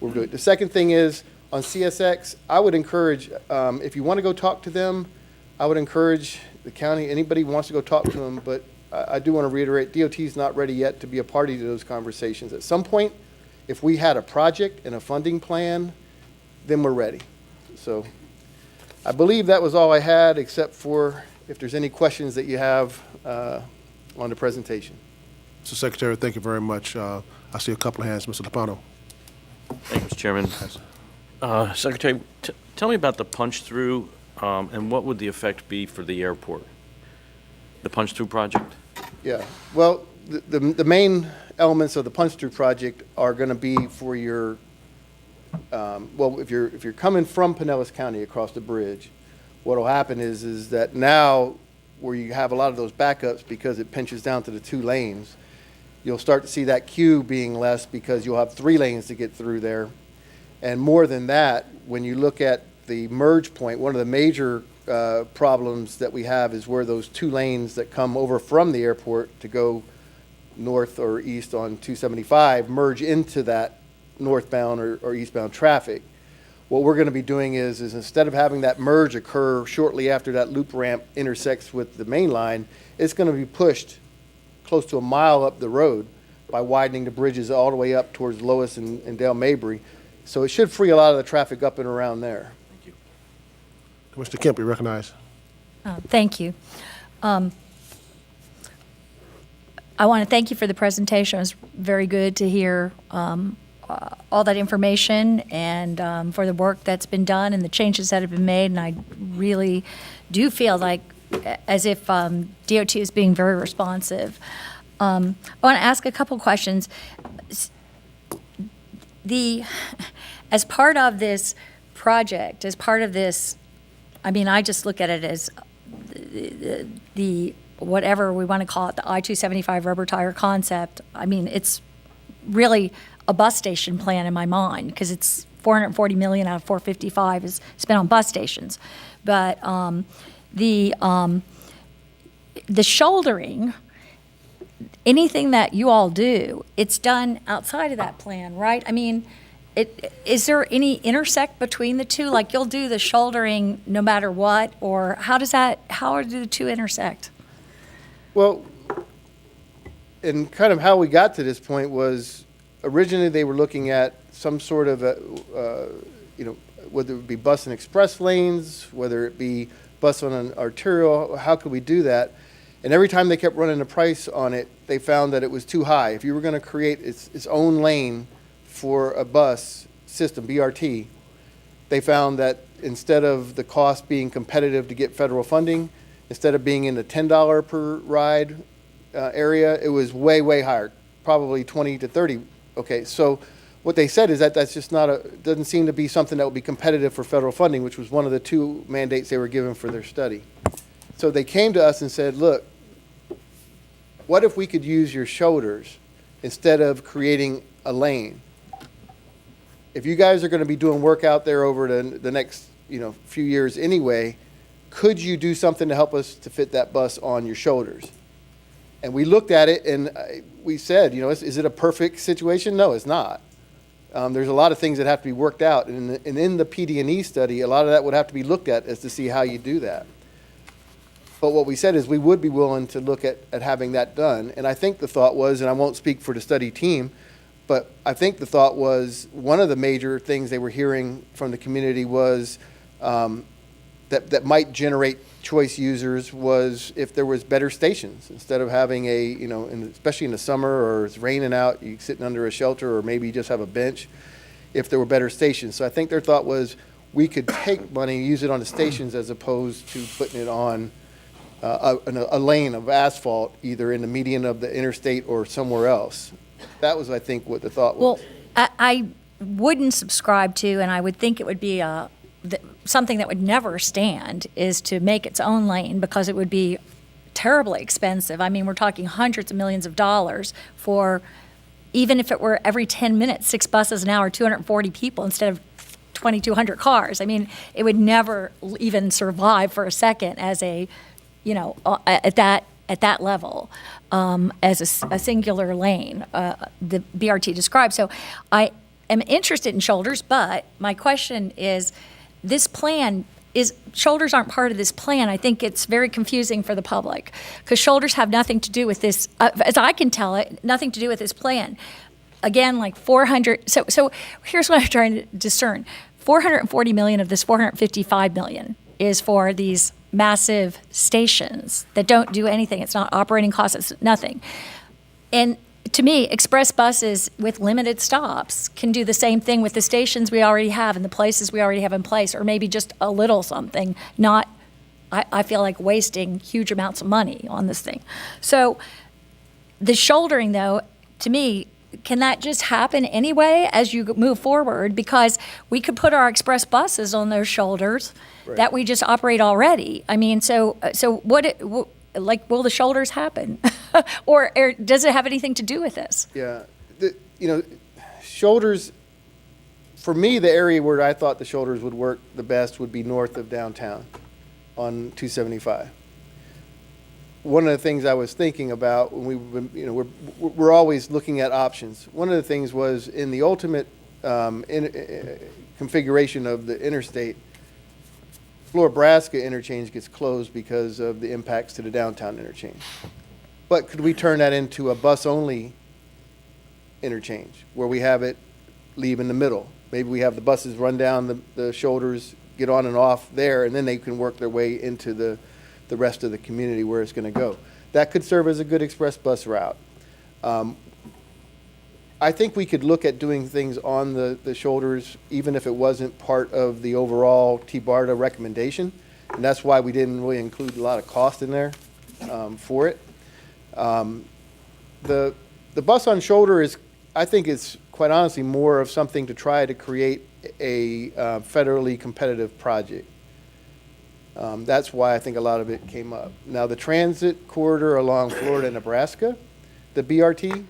we're doing. The second thing is, on CSX, I would encourage, if you want to go talk to them, I would encourage the county, anybody who wants to go talk to them, but I do want to reiterate, DOT is not ready yet to be a party to those conversations. At some point, if we had a project and a funding plan, then we're ready. So I believe that was all I had, except for if there's any questions that you have on the presentation. Mr. Secretary, thank you very much. I see a couple of hands. Mr. Lopano. Thank you, Mr. Chairman. Secretary, tell me about the punch-through and what would the effect be for the airport? The punch-through project? Yeah, well, the main elements of the punch-through project are going to be for your, well, if you're coming from Pinellas County across the bridge, what will happen is that now where you have a lot of those backups because it pinches down to the 2 lanes, you'll start to see that queue being less because you'll have 3 lanes to get through there. And more than that, when you look at the merge point, one of the major problems that we have is where those 2 lanes that come over from the airport to go north or east on 275 merge into that northbound or eastbound traffic. What we're going to be doing is instead of having that merge occur shortly after that loop ramp intersects with the main line, it's going to be pushed close to a mile up the road by widening the bridges all the way up towards Lois and Dale Mabry. So it should free a lot of the traffic up and around there. Commissioner Kemp, you recognize. Thank you. I want to thank you for the presentation. It was very good to hear all that information and for the work that's been done and the changes that have been made. And I really do feel like as if DOT is being very responsive. I want to ask a couple questions. As part of this project, as part of this, I mean, I just look at it as the whatever we want to call it, the I-275 rubber tire concept. I mean, it's really a bus station plan in my mind because it's $440 million out of $455 is spent on bus stations. But the shouldering, anything that you all do, it's done outside of that plan, right? I mean, is there any intersect between the two? Like you'll do the shouldering no matter what, or how do the two intersect? Well, and kind of how we got to this point was originally they were looking at some sort of, whether it be bus and express lanes, whether it be bus on an arterial, how could we do that? And every time they kept running the price on it, they found that it was too high. If you were going to create its own lane for a bus system, BRT, they found that instead of the cost being competitive to get federal funding, instead of being in the $10 per ride area, it was way, way higher, probably 20 to 30. Okay, so what they said is that that's just doesn't seem to be something that would be competitive for federal funding, which was one of the two mandates they were given for their study. So they came to us and said, look, what if we could use your shoulders instead of creating a lane? If you guys are going to be doing work out there over the next few years anyway, could you do something to help us to fit that bus on your shoulders? And we looked at it and we said, is it a perfect situation? No, it's not. There's a lot of things that have to be worked out. And in the PD&E study, a lot of that would have to be looked at as to see how you do that. But what we said is we would be willing to look at having that done. And I think the thought was, and I won't speak for the study team, but I think the thought was one of the major things they were hearing from the community was that might generate choice users was if there was better stations instead of having especially in the summer or it's raining out, you sitting under a shelter or maybe you just have a bench, if there were better stations. So I think their thought was we could take money, use it on the stations as opposed to putting it on a lane of asphalt, either in the median of the interstate or somewhere else. That was, I think, what the thought was. Well, I wouldn't subscribe to, and I would think it would be something that would never stand, is to make its own lane because it would be terribly expensive. I mean, we're talking hundreds of millions of dollars for, even if it were every 10 minutes, 6 buses an hour, 240 people instead of 2,200 cars. I mean, it would never even survive for a second as a, at that level, as a singular lane, the BRT described. So I am interested in shoulders, but my question is, this plan shoulders aren't part of this plan. I think it's very confusing for the public because shoulders have nothing to do with this, as I can tell it, nothing to do with this plan. Again, like 400, so here's what I'm trying to discern. 440 million of this 455 million is for these massive stations that don't do anything. It's not operating costs, it's nothing. And to me, express buses with limited stops can do the same thing with the stations we already have and the places we already have in place, or maybe just a little something, not, I feel like wasting huge amounts of money on this thing. So the shouldering, though, to me, can that just happen anyway as you move forward? Because we could put our express buses on those shoulders that we just operate already. I mean, so will the shoulders happen? or does it have anything to do with this? Yeah, shoulders, for me, the area where I thought the shoulders would work the best would be north of downtown on 275. One of the things I was thinking about when we're always looking at options. One of the things was in the ultimate configuration of the interstate, Florabraska interchange gets closed because of the impacts to the downtown interchange. But could we turn that into a bus-only interchange, where we have it leave in the middle? Maybe we have the buses run down the shoulders, get on and off there, and then they can work their way into the rest of the community where it's going to go. That could serve as a good express bus route. I think we could look at doing things on the shoulders, even if it wasn't part of the overall T-BARTA recommendation. And that's why we didn't really include a lot of cost in there for it. The bus on shoulder is, I think it's quite honestly more of something to try to create a federally competitive project. That's why I think a lot of it came up. Now, the transit corridor along Florida and Nebraska, the BRT,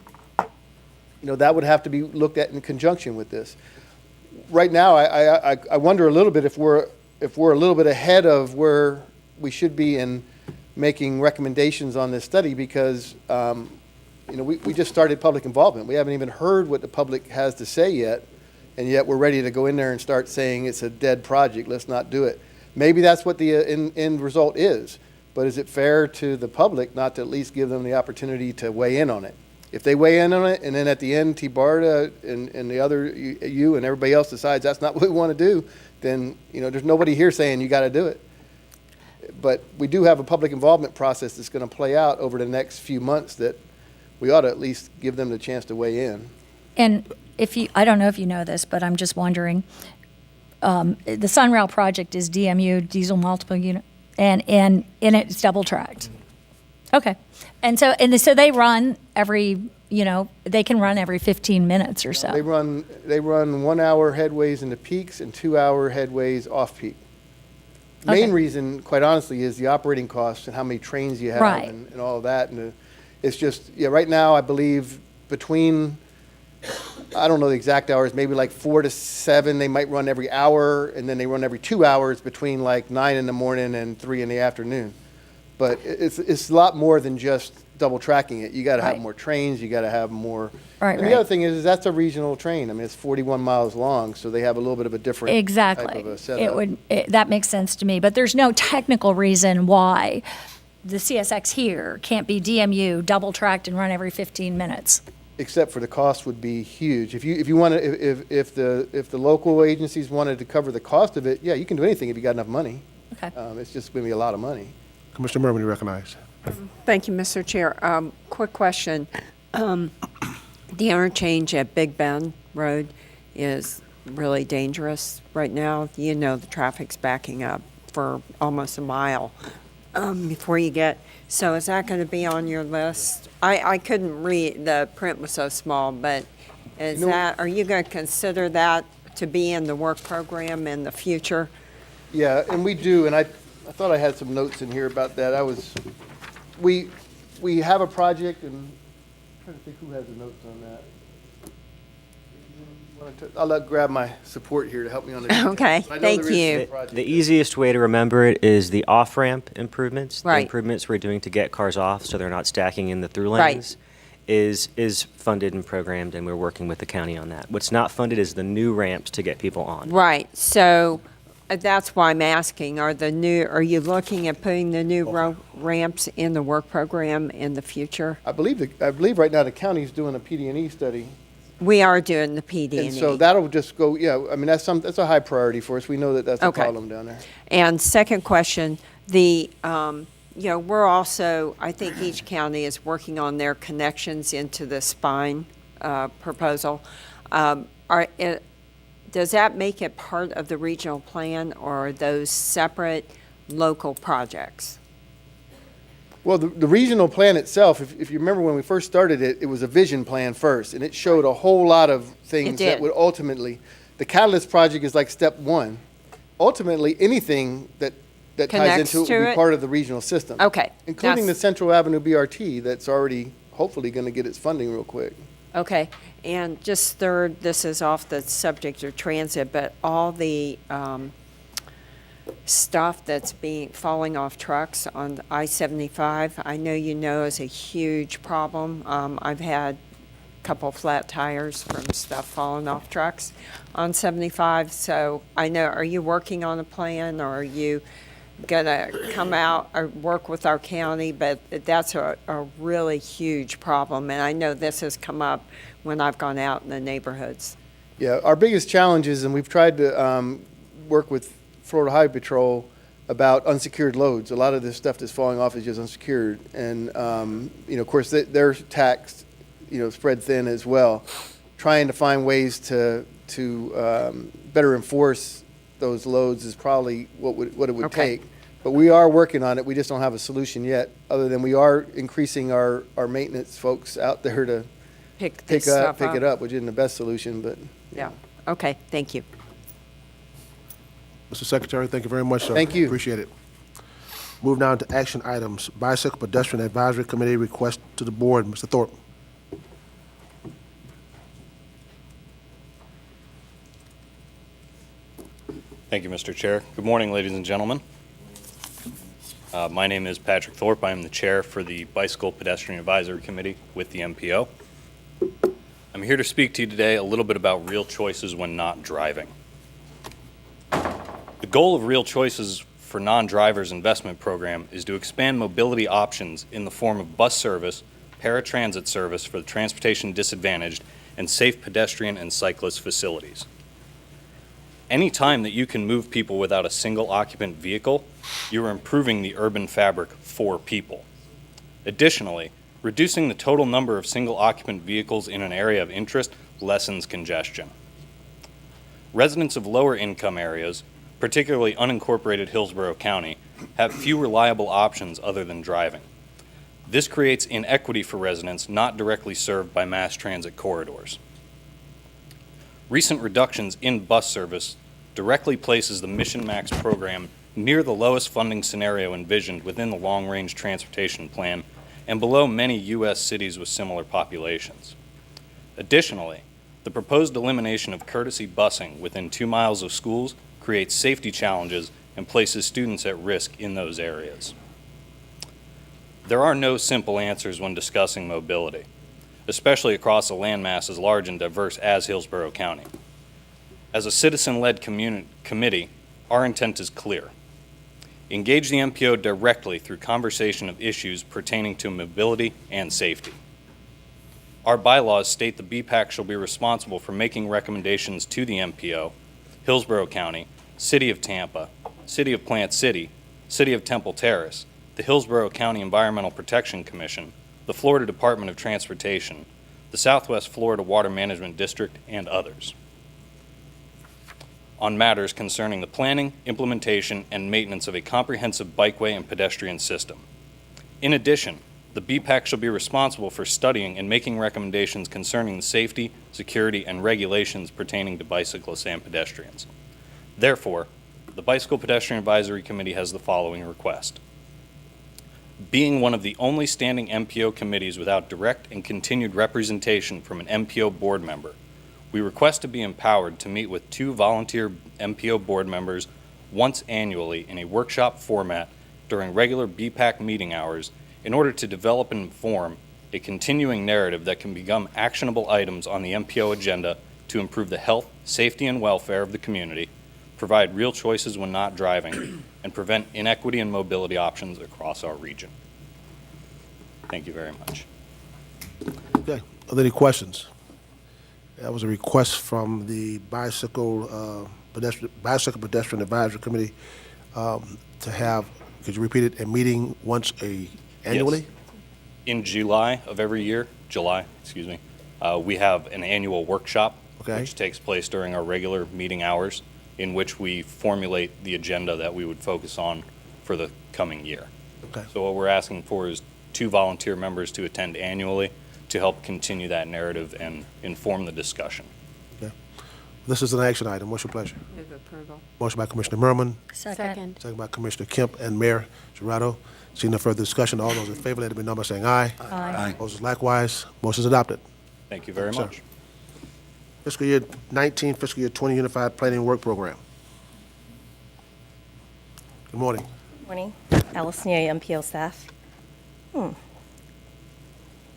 that would have to be looked at in conjunction with this. Right now, I wonder a little bit if we're a little bit ahead of where we should be in making recommendations on this study, because we just started public involvement. We haven't even heard what the public has to say yet, and yet we're ready to go in there and start saying it's a dead project, let's not do it. Maybe that's what the end result is, but is it fair to the public not to at least give them the opportunity to weigh in on it? If they weigh in on it, and then at the end, T-BARTA and the other, you and everybody else decides that's not what we want to do, then, there's nobody here saying you got to do it. But we do have a public involvement process that's going to play out over the next few months that we ought to at least give them the chance to weigh in. And I don't know if you know this, but I'm just wondering, the Sunrail project is DMU, diesel multiple unit, and it's double tracked. Okay. And so they run every, they can run every 15 minutes or so. They run 1 hour headways into peaks and 2 hour headways off peak. Main reason, quite honestly, is the operating costs and how many trains you have, right, and all of that. And it's just, right now, I believe between, I don't know the exact hours, maybe like 4 to 7, they might run every hour, and then they run every 2 hours between like 9 in the morning and 3 in the afternoon. But it's a lot more than just double tracking it. You got to have more trains. You got to have more. Right. And the other thing is that's a regional train. I mean, it's 41 miles long, so they have a little bit of a different type of a setup. That makes sense to me. But there's no technical reason why the CSX here can't be DMU, double tracked, and run every 15 minutes. Except for the cost would be huge. If you want to, if the local agencies wanted to cover the cost of it, yeah, you can do anything if you got enough money. Okay. It's just going to be a lot of money. Commissioner Merman, you recognize. Thank you, Mr. Chair. Quick question. The interchange at Big Bend Road is really dangerous right now. The traffic's backing up for almost a mile before you get. So is that going to be on your list? I couldn't read, the print was so small, but are you going to consider that to be in the work program in the future? Yeah, and we do, and I thought I had some notes in here about that. We have a project, and I'm trying to think who has the notes on that. I'll grab my support here to help me on this. Okay, thank you. The easiest way to remember it is the off-ramp improvements. Right. The improvements we're doing to get cars off so they're not stacking in the through lanes. Is funded and programmed, and we're working with the county on that. What's not funded is the new ramps to get people on. Right, so that's why I'm asking, are you looking at putting the new ramps in the work program in the future? I believe right now the county's doing a PD&E study. We are doing the PD&E. And so that'll just go, I mean, that's a high priority for us. We know that that's a problem down there. And second question, we're also, I think each county is working on their connections into the spine proposal. Does that make it part of the regional plan, or are those separate local projects? Well, the regional plan itself, if you remember when we first started it, it was a vision plan first, and it showed a whole lot of things that would ultimately, the Catalyst project is like step one. Ultimately, anything that ties into it will be part of the regional system. Okay. Including the Central Avenue BRT that's already hopefully going to get its funding real quick. Okay. And just third, this is off the subject of transit, but all the stuff that's falling off trucks on I-75, I know is a huge problem. I've had couple flat tires from stuff falling off trucks on 75. So I know, are you working on a plan, or are you gonna come out or work with our county? But that's a really huge problem, and I know this has come up when I've gone out in the neighborhoods. Yeah, our biggest challenge is, and we've tried to work with Florida Highway Patrol about unsecured loads. A lot of this stuff that's falling off is just unsecured. And, of course, their tax, spread thin as well. Trying to find ways to better enforce those loads is probably what it would take. But we are working on it. We just don't have a solution yet, other than we are increasing our maintenance folks out there to Pick pick stuff it up, which isn't the best solution, but. Yeah, okay, thank you. Mr. Secretary, thank you very much, sir. Thank you. Appreciate it. Move now to action items. Bicycle Pedestrian Advisory Committee request to the board. Mr. Thorpe. Thank you, Mr. Chair. Good morning, ladies and gentlemen. My name is Patrick Thorpe. I am the chair for the Bicycle Pedestrian Advisory Committee with the MPO. I'm here to speak to you today a little bit about real choices when not driving. The goal of Real Choices for Non-Drivers Investment Program is to expand mobility options in the form of bus service, paratransit service for the transportation disadvantaged, and safe pedestrian and cyclist facilities. Any time that you can move people without a single occupant vehicle, you are improving the urban fabric for people. Additionally, reducing the total number of single occupant vehicles in an area of interest lessens congestion. Residents of lower income areas, particularly unincorporated Hillsborough County, have few reliable options other than driving. This creates inequity for residents not directly served by mass transit corridors. Recent reductions in bus service directly places the Mission Max program near the lowest funding scenario envisioned within the Long-Range Transportation Plan and below many U.S. cities with similar populations. Additionally, the proposed elimination of courtesy busing within 2 miles of schools creates safety challenges and places students at risk in those areas. There are no simple answers when discussing mobility, especially across a landmass as large and diverse as Hillsborough County. As a citizen-led committee, our intent is clear. Engage the MPO directly through conversation of issues pertaining to mobility and safety. Our bylaws state the BPAC shall be responsible for making recommendations to the MPO, Hillsborough County, City of Tampa, City of Plant City, City of Temple Terrace, the Hillsborough County Environmental Protection Commission, the Florida Department of Transportation, the Southwest Florida Water Management District, and others, on matters concerning the planning, implementation, and maintenance of a comprehensive bikeway and pedestrian system. In addition, the BPAC shall be responsible for studying and making recommendations concerning the safety, security, and regulations pertaining to bicyclists and pedestrians. Therefore, the Bicycle Pedestrian Advisory Committee has the following request. Being one of the only standing MPO committees without direct and continued representation from an MPO board member, we request to be empowered to meet with 2 volunteer MPO board members once annually in a workshop format during regular BPAC meeting hours in order to develop and inform a continuing narrative that can become actionable items on the MPO agenda to improve the health, safety, and welfare of the community, provide real choices when not driving, and prevent inequity in mobility options across our region. Thank you very much. Okay. Are there any questions? That was a request from the Bicycle Pedestrian Advisory Committee to have, could you repeat it, a meeting once annually? Yes. In July, we have an annual workshop, which takes place during our regular meeting hours, in which we formulate the agenda that we would focus on for the coming year. Okay. So what we're asking for is 2 volunteer members to attend annually to help continue that narrative and inform the discussion. Okay. This is an action item. What's your pleasure? Move approval. Motion by Commissioner Merman, Second. second by Commissioner Kemp and Mayor Jurado. Seeing no further discussion, all those in favor, let it be known by saying aye. Aye. Opposed, likewise. Motion is adopted. Thank you very Sir. much. Fiscal year 19, fiscal year 20 Unified Planning Work Program. Good morning. Morning. Allison Ye, MPO staff.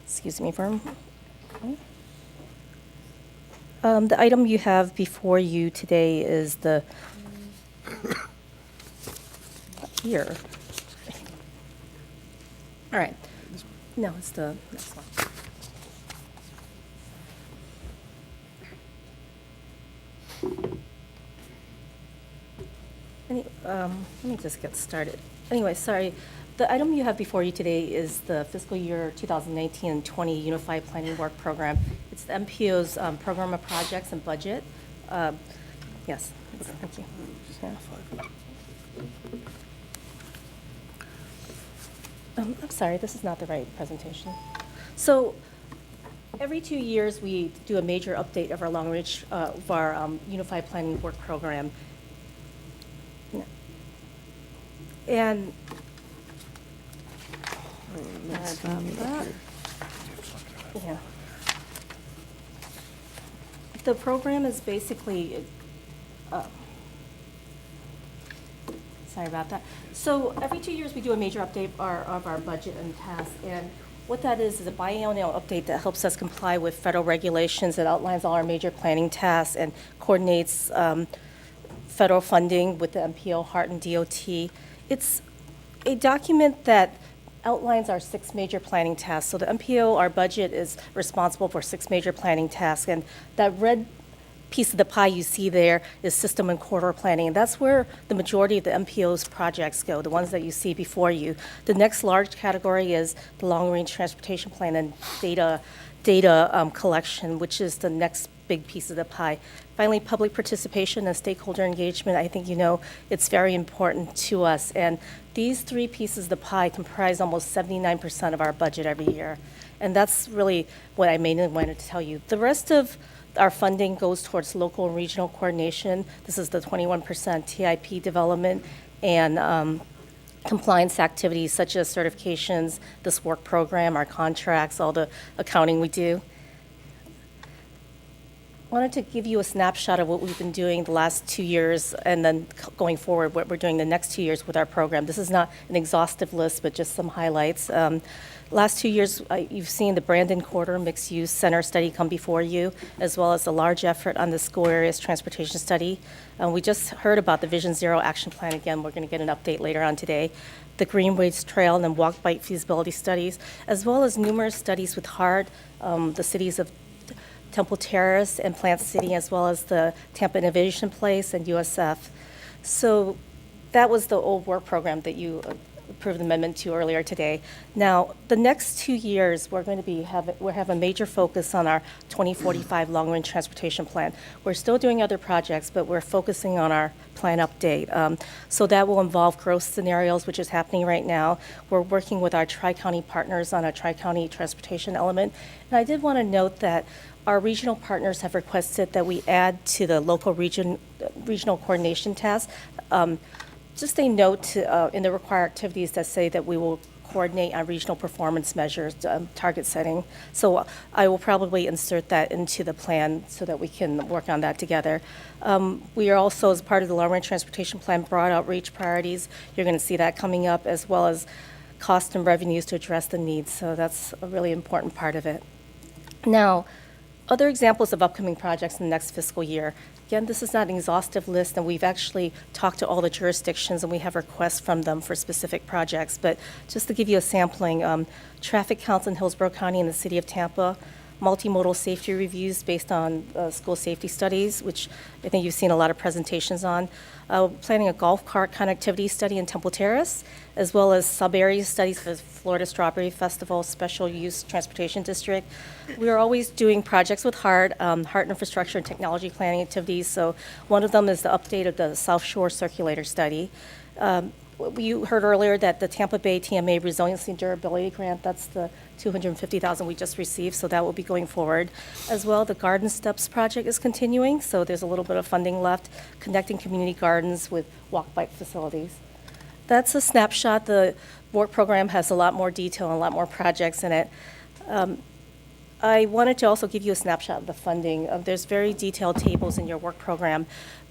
Excuse me for a moment. The item you have before you today is the, here. All right. No, it's the next one. Let me just get started. Anyway, sorry. The item you have before you today is the fiscal year 2019-20 Unified Planning Work Program. It's the MPO's Program of Projects and Budget. Yes, thank you. Yeah. I'm sorry, this is not the right presentation. So every 2 years, we do a major update of our long-range, of our Unified Planning Work Program. And yeah. The program is basically, sorry about that. So every 2 years, we do a major update of our budget and tasks. And what that is a biennial update that helps us comply with federal regulations. That outlines all our major planning tasks and coordinates federal funding with the MPO, HART, and DOT. It's a document that outlines our 6 major planning tasks. So the MPO, our budget, is responsible for 6 major planning tasks. And that red piece of the pie you see there is system and corridor planning. And that's where the majority of the MPO's projects go, the ones that you see before you. The next large category is the long-range transportation plan and data collection, which is the next big piece of the pie. Finally, public participation and stakeholder engagement. I think you know it's very important to us. And these 3 pieces of the pie comprise almost 79% of our budget every year. And that's really what I mainly wanted to tell you. The rest of our funding goes towards local and regional coordination. This is the 21% TIP development and compliance activities such as certifications, this work program, our contracts, all the accounting we do. I wanted to give you a snapshot of what we've been doing the last 2 years and then going forward what we're doing the next 2 years with our program. This is not an exhaustive list, but just some highlights. Last 2 years, you've seen the Brandon Corridor Mixed Use Center study come before you, as well as a large effort on the school areas transportation study. We just heard about the Vision Zero Action Plan again. We're going to get an update later on today. The Greenways Trail and Walk Bike feasibility studies, as well as numerous studies with HART, the cities of Temple Terrace and Plant City, as well as the Tampa Innovation Place and USF. So that was the old work program that you approved the amendment to earlier today. Now, the next 2 years, we're going to have a major focus on our 2045 long-range transportation plan. We're still doing other projects, but we're focusing on our plan update. So that will involve growth scenarios, which is happening right now. We're working with our tri-county partners on a tri-county transportation element. And I did want to note that our regional partners have requested that we add to the local regional coordination task just a note in the required activities that say that we will coordinate on regional performance measures, target setting. So I will probably insert that into the plan so that we can work on that together. We are also, as part of the long-range transportation plan, broad outreach priorities. You're going to see that coming up, as well as cost and revenues to address the needs. So that's a really important part of it. Now, other examples of upcoming projects in the next fiscal year. Again, this is not an exhaustive list, and we've actually talked to all the jurisdictions, and we have requests from them for specific projects. But just to give you a sampling, traffic counts in Hillsborough County and the city of Tampa, multimodal safety reviews based on school safety studies, which I think you've seen a lot of presentations on. Planning a golf cart connectivity study in Temple Terrace, as well as sub-area studies for the Florida Strawberry Festival Special Use Transportation District. We are always doing projects with HART, HART infrastructure and technology planning activities. So one of them is the update of the South Shore Circulator Study. You heard earlier that the Tampa Bay TMA Resiliency and Durability Grant, that's the $250,000 we just received, so that will be going forward. As well, the Garden Steps project is continuing, so there's a little bit of funding left, connecting community gardens with walk-bike facilities. That's a snapshot. The work program has a lot more detail and a lot more projects in it. I wanted to also give you a snapshot of the funding. There's very detailed tables in your work program.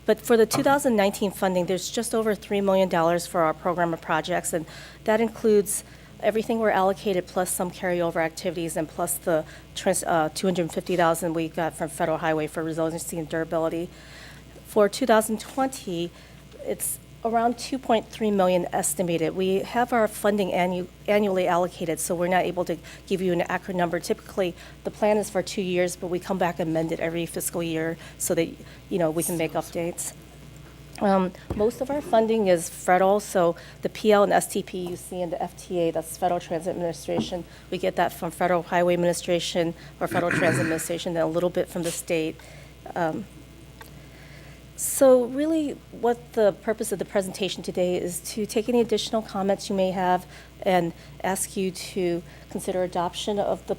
But for the 2019 funding, there's just over $3 million for our program of projects, and that includes Everything we're allocated plus some carryover activities and plus the $250,000 we got from Federal Highway for resiliency and durability. For 2020, it's around 2.3 million estimated. We have our funding annually allocated, so we're not able to give you an accurate number. Typically, the plan is for 2 years, but we come back and amend it every fiscal year so that, we can make updates. Most of our funding is federal, so the PL and STP you see in the FTA, that's Federal Transit Administration. We get that from Federal Highway Administration or Federal Transit Administration, and a little bit from the state. So really, what the purpose of the presentation today is to take any additional comments you may have and ask you to consider adoption of the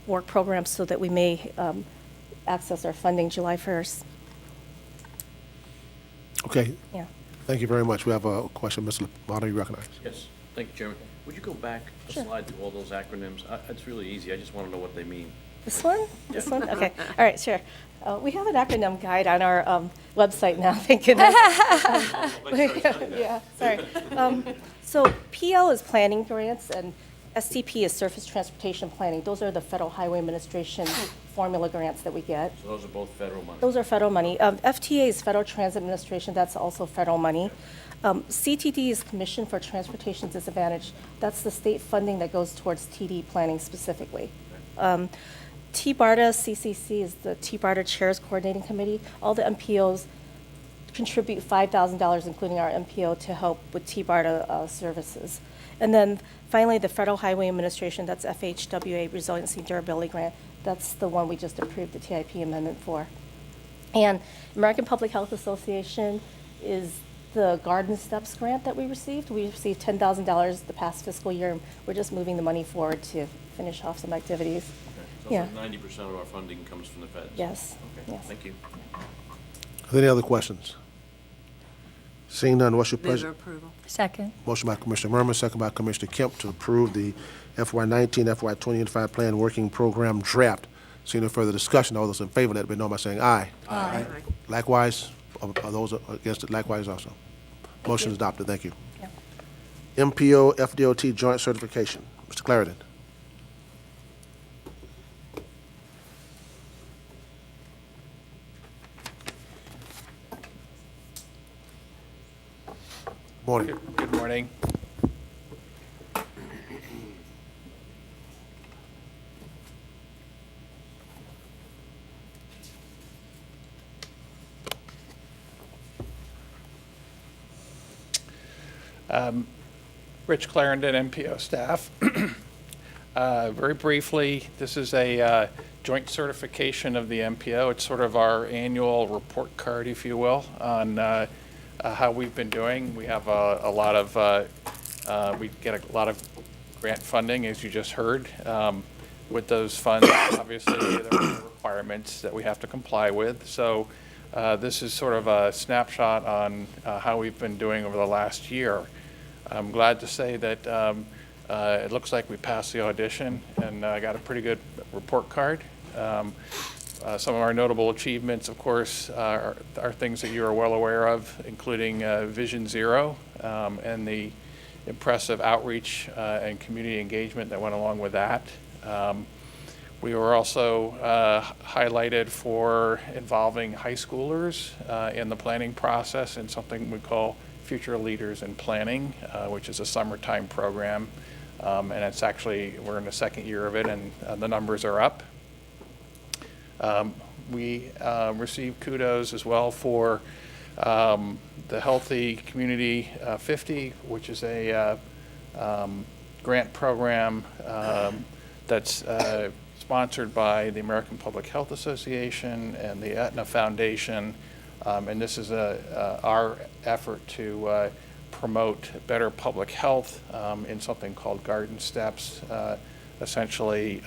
work program so that we may access our funding July 1st. Okay. Yeah. Thank you very much. We have a question, Mr. Lombardo, you recognize. Yes, thank you, Chairman. Would you go back a slide through all those acronyms? It's really easy. I just want to know what they mean. This one? This one? Okay. All right, sure. We have an acronym guide on our website now, thank goodness. Yeah, sorry. So PL is planning grants, and STP is surface transportation planning. Those are the Federal Highway Administration formula grants that we get. So those are both federal money? Those are federal money. FTA is Federal Transit Administration. That's also federal money. CTD is Commission for Transportation Disadvantage. That's the state funding that goes towards TD planning specifically. TBARTA CCC is the TBARTA Chairs Coordinating Committee. All the MPOs contribute $5,000, including our MPO, to help with TBARTA services. And then finally, the Federal Highway Administration, that's FHWA Resiliency Durability Grant. That's the one we just approved the TIP amendment for. And American Public Health Association is the Garden Steps grant that we received. We received $10,000 the past fiscal year, and we're just moving the money forward to finish off some activities. So yeah. 90% of our funding comes from the feds? Yes. Okay, yes. Thank you. Are there any other questions? Seeing none, what's your pleasure? Move approval. Second. Motion by Commissioner Murman, second by Commissioner Kemp to approve the FY19, FY20 Unified Plan Working Program draft. Seeing no further discussion, all those in favor, let it be known by saying aye. Aye. Likewise, are those against it likewise also? Motion is adopted, thank you. Yeah. MPO FDOT Joint Certification. Mr. Clarendon. Morning. Good morning. Rich Clarendon, MPO staff. Very briefly, this is a joint certification of the MPO. It's sort of our annual report card, if you will, on how we've been doing. We have a lot of, we get a lot of grant funding, as you just heard. With those funds, obviously, there are requirements that we have to comply with. So this is sort of a snapshot on how we've been doing over the last year. I'm glad to say that it looks like we passed the audition and got a pretty good report card. Some of our notable achievements, of course, are things that you are well aware of, including Vision Zero and the impressive outreach and community engagement that went along with that. We were also highlighted for involving high schoolers in the planning process in something we call Future Leaders in Planning, which is a summertime program. And it's actually, we're in the second year of it, and the numbers are up. We received kudos as well for the Healthy Community 50, which is a grant program that's sponsored by the American Public Health Association and the Aetna Foundation. And this is our effort to promote better public health in something called Garden Steps, essentially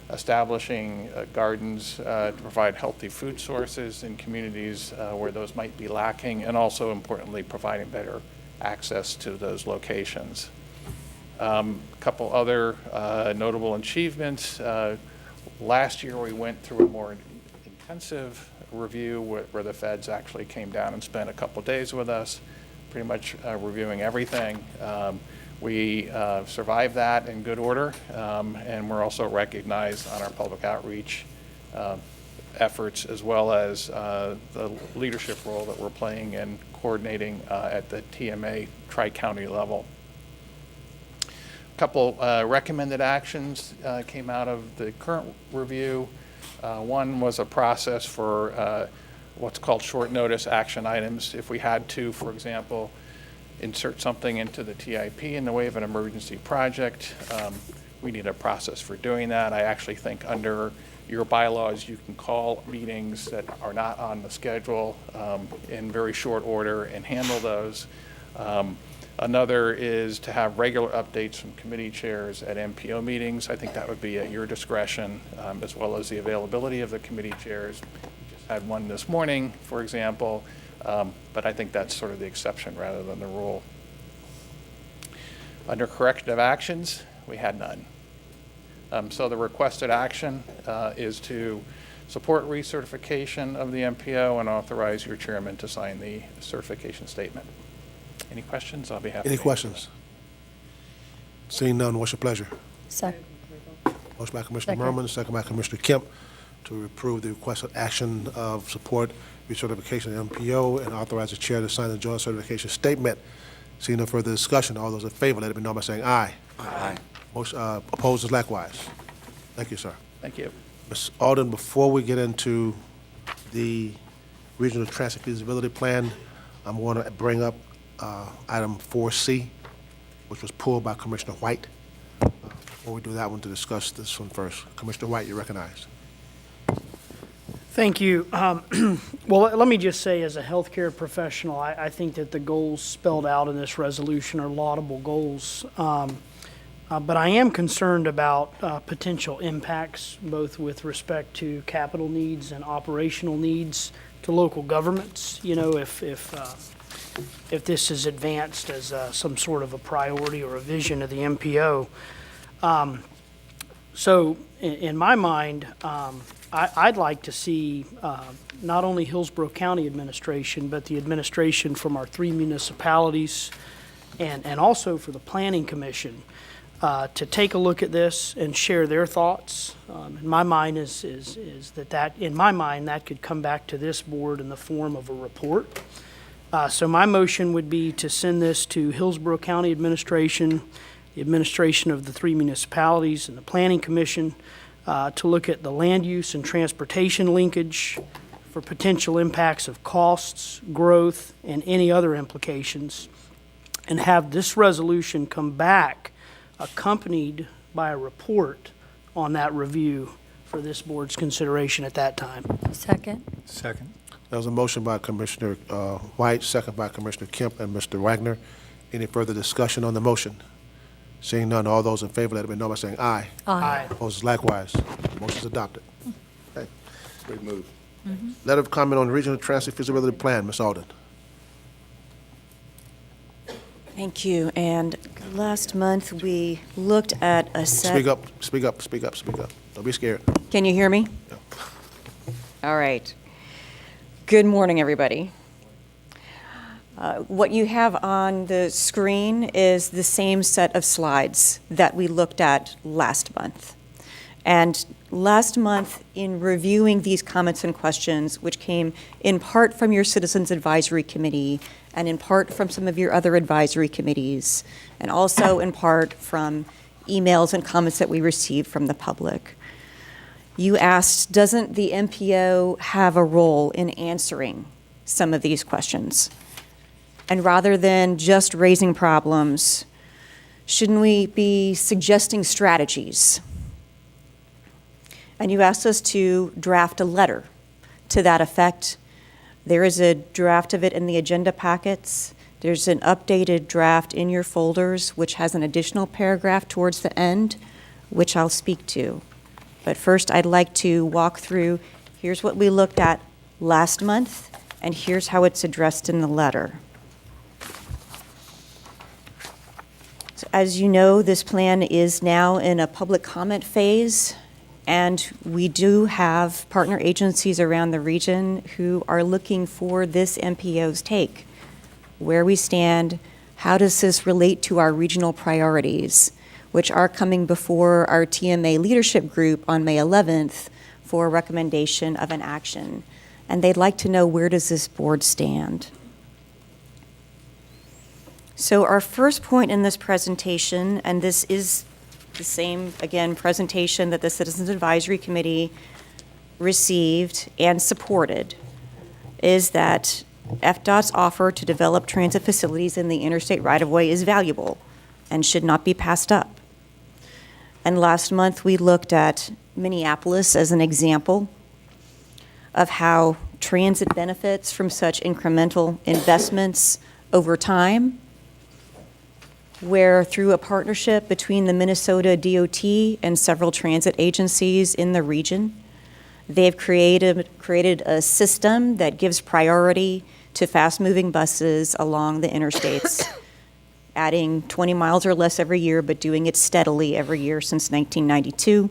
establishing gardens to provide healthy food sources in communities where those might be lacking, and also importantly providing better access to those locations. A couple other notable achievements. Last year we went through a more intensive review where the feds actually came down and spent a couple days with us, pretty much reviewing everything. We survived that in good order, and we're also recognized on our public outreach efforts, as well as the leadership role that we're playing in coordinating at the TMA tri-county level. A couple recommended actions came out of the current review. One was a process for what's called short notice action items. If we had to, for example, insert something into the TIP in the way of an emergency project, we need a process for doing that. I actually think under your bylaws, you can call meetings that are not on the schedule in very short order and handle those. Another is to have regular updates from committee chairs at MPO meetings. I think that would be at your discretion, as well as the availability of the committee chairs. We just had one this morning, for example, but I think that's sort of the exception rather than the rule. Under corrective actions, we had none. So the requested action is to support recertification of the MPO and authorize your chairman to sign the certification statement. Any questions? I'll be happy. Any questions? Seeing none, what's your pleasure? Second. Motion by Commissioner Second. Merman, second by Commissioner Kemp to approve the requested action of support recertification of MPO and authorize the chair to sign the joint certification statement. Seeing no further discussion, all those in favor, let it be known by saying aye. Aye. Motion, opposed is likewise. Thank you, sir. Thank you. Ms. Alden, before we get into the regional transit feasibility plan, I'm going to bring up item 4C, which was pulled by Commissioner White. Before we do that one, to discuss this one first. Commissioner White, you're recognized. Thank you. Well, let me just say, as a healthcare professional, I think that the goals spelled out in this resolution are laudable goals. But I am concerned about potential impacts, both with respect to capital needs and operational needs to local governments. You know, if this is advanced as some sort of a priority or a vision of the MPO. So in my mind, I'd like to see not only Hillsborough County administration, but the administration from our 3 municipalities and also for the Planning Commission to take a look at this and share their thoughts. In my mind is that in my mind, that could come back to this board in the form of a report. So my motion would be to send this to Hillsborough County administration, the administration of the 3 municipalities, and the Planning Commission to look at the land use and transportation linkage for potential impacts of costs, growth, and any other implications, and have this resolution come back accompanied by a report on that review for this board's consideration at that time. Second. Second. There was a motion by Commissioner White, second by Commissioner Kemp and Mr. Wagner. Any further discussion on the motion? Seeing none, all those in favor, let it be known by saying aye. Aye. Opposed, likewise. Motion is adopted. Okay. Great move. Letter of comment on regional transit feasibility plan, Ms. Alden. Thank you. And last month, we looked at a set. Speak up, speak up, speak up, speak up. Don't be scared. Can you hear me? All right. Good morning, everybody. What you have on the screen is the same set of slides that we looked at last month. And last month, in reviewing these comments and questions, which came in part from your Citizens Advisory Committee and in part from some of your other advisory committees, and also in part from emails and comments that we received from the public, you asked, doesn't the MPO have a role in answering some of these questions? And rather than just raising problems, shouldn't we be suggesting strategies? And you asked us to draft a letter to that effect. There is a draft of it in the agenda packets. There's an updated draft in your folders, which has an additional paragraph towards the end, which I'll speak to. But first, I'd like to walk through, here's what we looked at last month, and here's how it's addressed in the letter. So as you know, this plan is now in a public comment phase, and we do have partner agencies around the region who are looking for this MPO's take, where we stand, How does this relate to our regional priorities, which are coming before our TMA leadership group on May 11th for a recommendation of an action? And they'd like to know, where does this board stand? So our first point in this presentation, and this is the same, again, presentation that the Citizens Advisory Committee received and supported, is that FDOT's offer to develop transit facilities in the interstate right-of-way is valuable and should not be passed up. And last month, we looked at Minneapolis as an example of how transit benefits from such incremental investments over time, where through a partnership between the Minnesota DOT and several transit agencies in the region, they've created a system that gives priority to fast-moving buses along the interstates, adding 20 miles or less every year, but doing it steadily every year since 1992,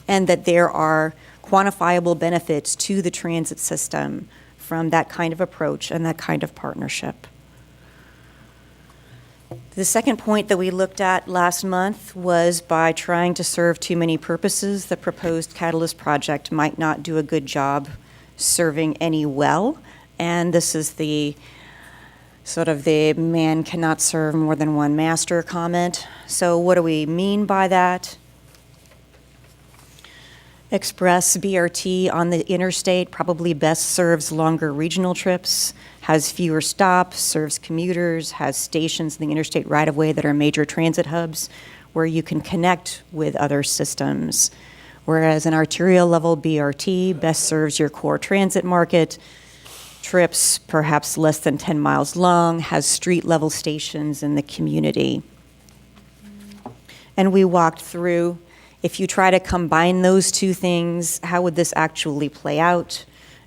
and that there are quantifiable benefits to the transit system from that kind of approach and that kind of partnership. The second point that we looked at last month was, by trying to serve too many purposes, the proposed Catalyst project might not do a good job serving any well. And this is the sort of the man cannot serve more than one master comment. So what do we mean by that? Express BRT on the interstate probably best serves longer regional trips, has fewer stops, serves commuters, has stations in the interstate right-of-way that are major transit hubs where you can connect with other systems. Whereas an arterial level BRT best serves your core transit market, trips perhaps less than 10 miles long, has street-level stations in the community. And we walked through, if you try to combine those two things, how would this actually play out?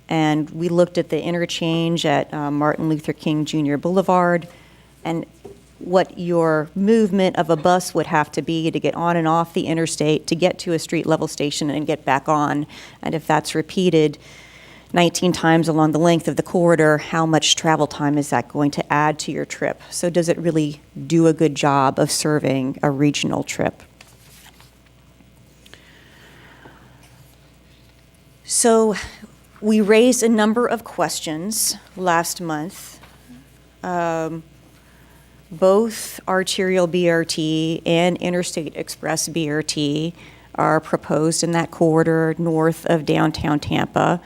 And we looked at the interchange at Martin Luther King Jr. Boulevard and what your movement of a bus would have to be to get on and off the interstate, to get to a street-level station and get back on. And if that's repeated 19 times along the length of the corridor, how much travel time is that going to add to your trip? So does it really do a good job of serving a regional trip? So we raised a number of questions last month. Both arterial BRT and Interstate Express BRT are proposed in that corridor north of downtown Tampa.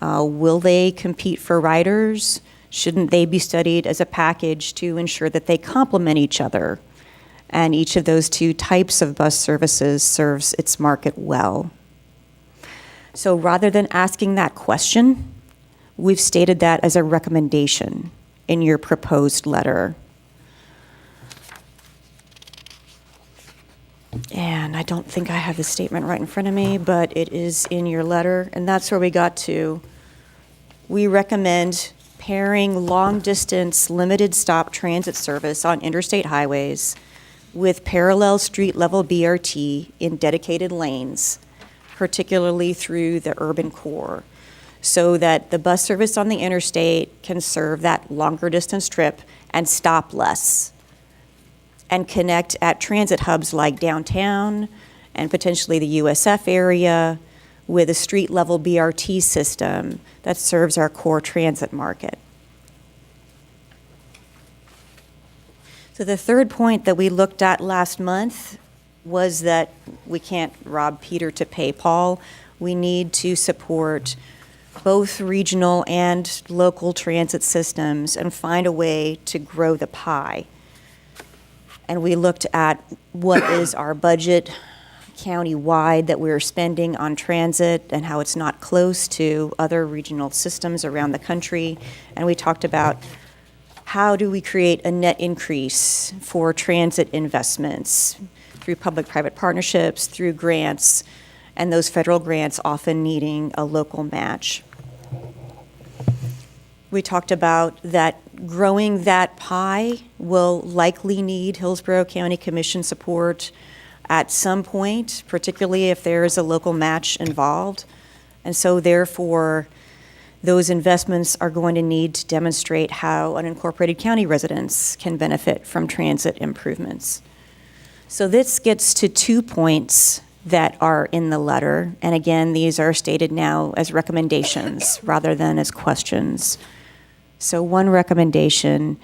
Will they compete for riders? Shouldn't they be studied as a package to ensure that they complement each other? And each of those two types of bus services serves its market well. So rather than asking that question, we've stated that as a recommendation in your proposed letter. And I don't think I have the statement right in front of me, but it is in your letter, and that's where we got to. We recommend pairing long-distance, limited-stop transit service on interstate highways with parallel street-level BRT in dedicated lanes, particularly through the urban core, so that the bus service on the interstate can serve that longer distance trip and stop less and connect at transit hubs like downtown and potentially the USF area with a street-level BRT system that serves our core transit market. So the third point that we looked at last month was that we can't rob Peter to pay Paul. We need to support both regional and local transit systems and find a way to grow the pie. And we looked at what is our budget county-wide that we're spending on transit and how it's not close to other regional systems around the country. And we talked about how do we create a net increase for transit investments through public-private partnerships, through grants, and those federal grants often needing a local match. We talked about that growing that pie will likely need Hillsborough County Commission support at some point, particularly if there is a local match involved. And so therefore, Those investments are going to need to demonstrate how unincorporated county residents can benefit from transit improvements. So this gets to 2 points that are in the letter. And again, these are stated now as recommendations rather than as questions. So one recommendation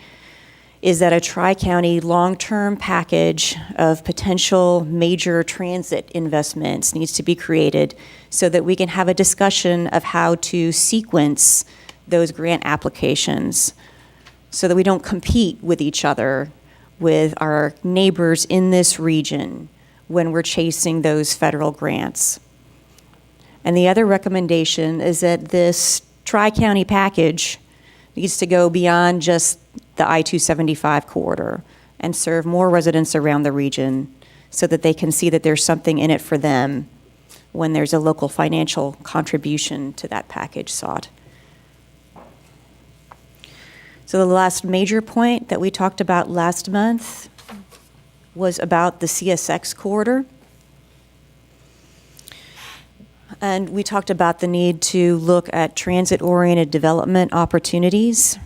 is that a tri-county long-term package of potential major transit investments needs to be created so that we can have a discussion of how to sequence those grant applications so that we don't compete with each other, with our neighbors in this region when we're chasing those federal grants. And the other recommendation is that this tri-county package needs to go beyond just the I-275 corridor and serve more residents around the region so that they can see that there's something in it for them when there's a local financial contribution to that package sought. So the last major point that we talked about last month was about the CSX corridor. And we talked about the need to look at transit-oriented development opportunities.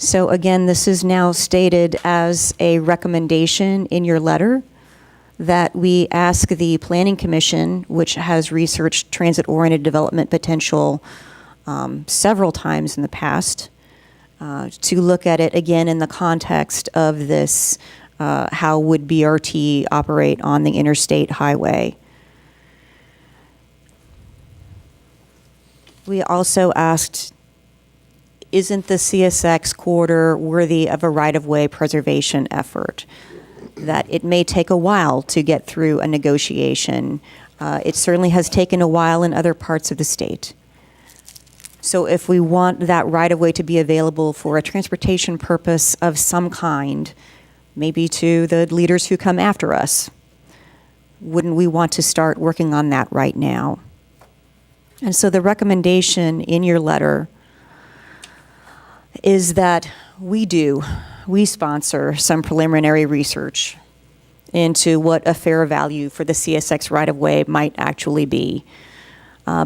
So again, this is now stated as a recommendation in your letter that we ask the Planning Commission, which has researched transit-oriented development potential several times in the past, to look at it again in the context of this, how would BRT operate on the interstate highway. We also asked, isn't the CSX corridor worthy of a right-of-way preservation effort? That it may take a while to get through a negotiation. It certainly has taken a while in other parts of the state. So if we want that right-of-way to be available for a transportation purpose of some kind, maybe to the leaders who come after us, wouldn't we want to start working on that right now? And so the recommendation in your letter is that we sponsor some preliminary research into what a fair value for the CSX right-of-way might actually be.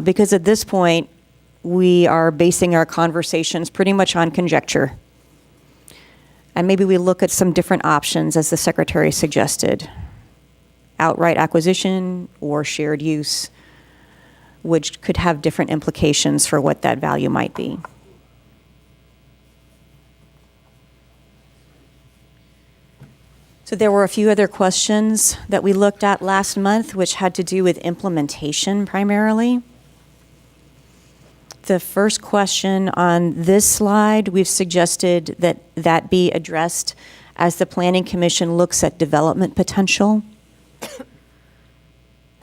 Because at this point, we are basing our conversations pretty much on conjecture. And maybe we look at some different options, as the Secretary suggested. Outright acquisition or shared use, which could have different implications for what that value might be. So there were a few other questions that we looked at last month, which had to do with implementation primarily. The first question on this slide, we've suggested that that be addressed as the Planning Commission looks at development potential.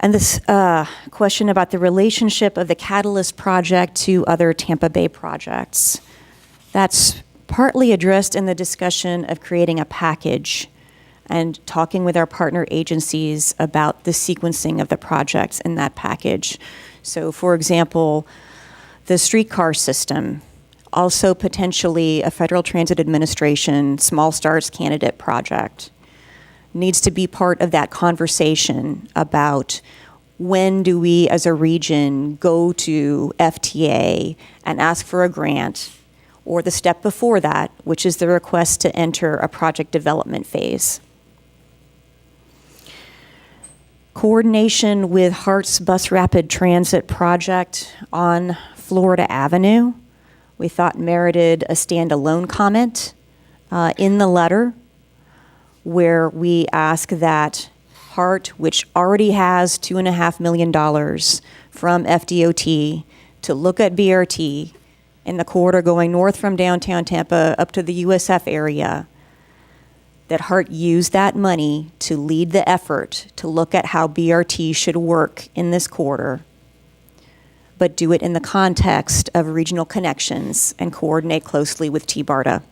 And this question about the relationship of the Catalyst project to other Tampa Bay projects. That's partly addressed in the discussion of creating a package and talking with our partner agencies about the sequencing of the projects in that package. So for example, the streetcar system, also potentially a Federal Transit Administration Small Stars candidate project, needs to be part of that conversation about when do we as a region go to FTA and ask for a grant, or the step before that, which is the request to enter a project development phase. Coordination with HART's Bus Rapid Transit project on Florida Avenue, we thought merited a standalone comment in the letter, where we ask that HART, which already has $2.5 million from FDOT to look at BRT in the corridor going north from downtown Tampa up to the USF area, that HART use that money to lead the effort to look at how BRT should work in this corridor, but do it in the context of regional connections and coordinate closely with T-BARTA.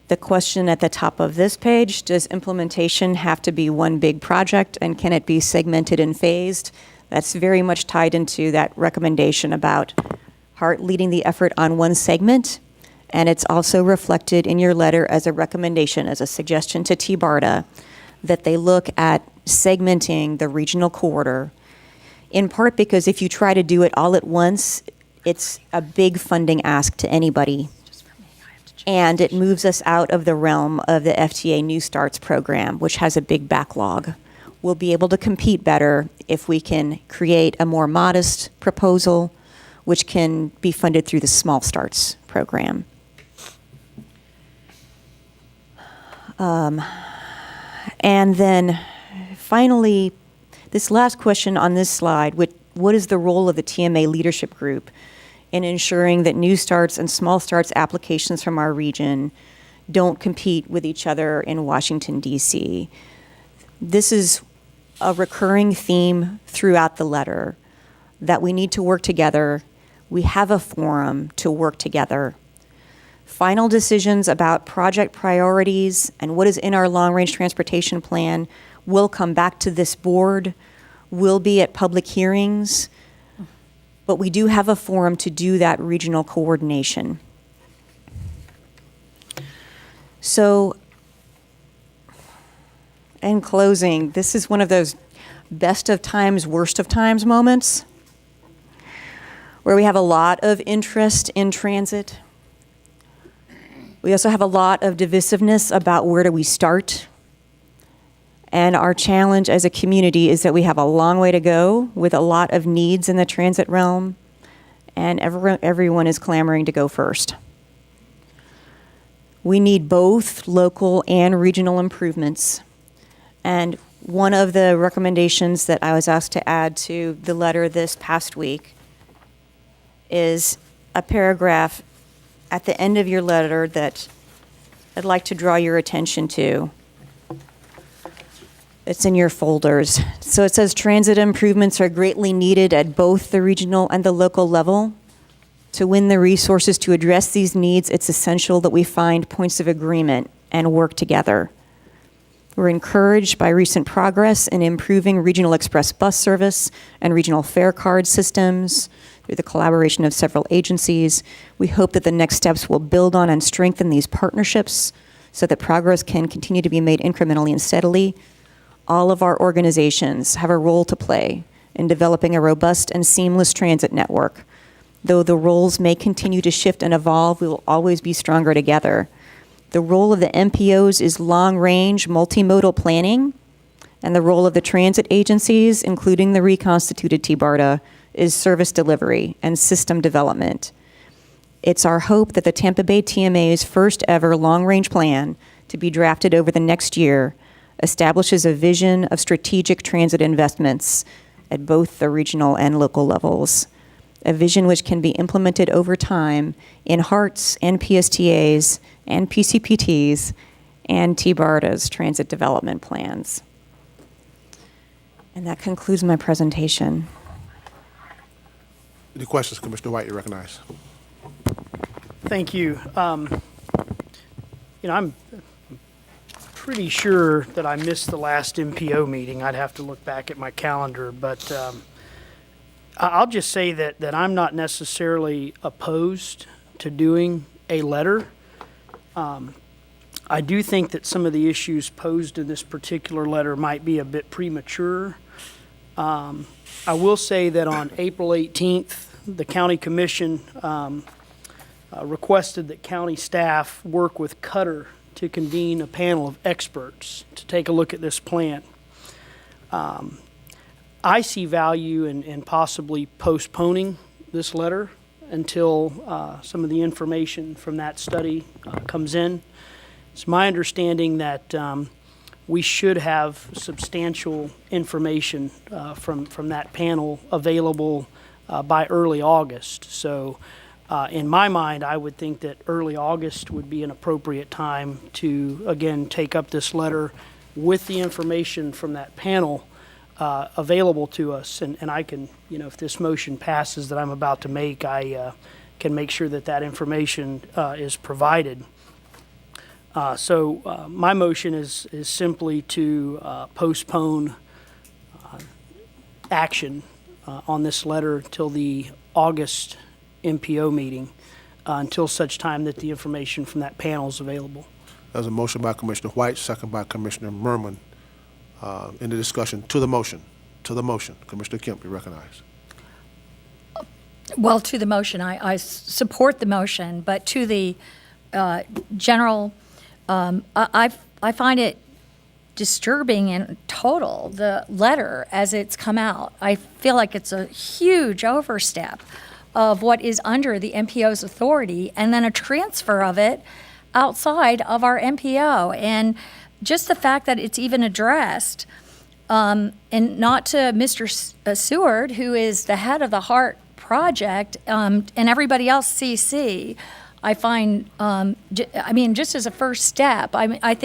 The question at the top of this page, does implementation have to be one big project, and can it be segmented and phased? That's very much tied into that recommendation about HART leading the effort on one segment, and it's also reflected in your letter as a recommendation, as a suggestion to T-BARTA, that they look at segmenting the regional corridor, in part because if you try to do it all at once, it's a big funding ask to anybody. And it moves us out of the realm of the FTA New Starts program, which has a big backlog. We'll be able to compete better if we can create a more modest proposal, which can be funded through the Small Starts program. And then finally, this last question on this slide, what is the role of the TMA leadership group in ensuring that New Starts and Small Starts applications from our region don't compete with each other in Washington, D.C.? This is a recurring theme throughout the letter, that we need to work together. We have a forum to work together. Final decisions about project priorities and what is in our long-range transportation plan will come back to this board, will be at public hearings, but we do have a forum to do that regional coordination. So, in closing, this is one of those best of times, worst of times moments where we have a lot of interest in transit. We also have a lot of divisiveness about where do we start. And our challenge as a community is that we have a long way to go with a lot of needs in the transit realm, and everyone is clamoring to go first. We need both local and regional improvements. And one of the recommendations that I was asked to add to the letter this past week is a paragraph at the end of your letter that I'd like to draw your attention to. It's in your folders. So it says transit improvements are greatly needed at both the regional and the local level. To win the resources to address these needs, it's essential that we find points of agreement and work together. We're encouraged by recent progress in improving regional express bus service and regional fare card systems through the collaboration of several agencies. We hope that the next steps will build on and strengthen these partnerships so that progress can continue to be made incrementally and steadily. All of our organizations have a role to play in developing a robust and seamless transit network. Though the roles may continue to shift and evolve, we will always be stronger together. The role of the MPOs is long-range multimodal planning, and the role of the transit agencies, including the reconstituted TBARTA, is service delivery and system development. It's our hope that the Tampa Bay TMA's first ever long-range plan, to be drafted over the next year, establishes a vision of strategic transit investments at both the regional and local levels, a vision which can be implemented over time in HARTs and PSTAs and PCPTs and TBARTA's transit development plans. And that concludes my presentation. Any questions, Commissioner White, you recognize? Thank you. I'm pretty sure that I missed the last MPO meeting. I'd have to look back at my calendar, but I'll just say that I'm not necessarily opposed to doing a letter. I do think that some of the issues posed in this particular letter might be a bit premature. I will say that on April 18th, the County Commission requested that county staff work with Cutter to convene a panel of experts to take a look at this plan. I see value in possibly postponing this letter until some of the information from that study comes in. It's my understanding that we should have substantial information from that panel available by early August. So in my mind, I would think that early August would be an appropriate time to, again, take up this letter with the information from that panel available to us. And I can, if this motion passes that I'm about to make, I can make sure that that information is provided. So my motion is simply to postpone action on this letter till the August MPO meeting until such time that the information from that panel is available. There's a motion by Commissioner White, second by Commissioner Merman. in the discussion to the motion? To the motion. Commissioner Kemp, you recognize. Well, to the motion, I support the motion, but to the general, I find it disturbing in total, the letter as it's come out. I feel like it's a huge overstep of what is under the MPO's authority and then a transfer of it outside of our MPO. And just the fact that it's even addressed, and not to Mr. Seward, who is the head of the HART project, and everybody else CC, I find, just as a first step, I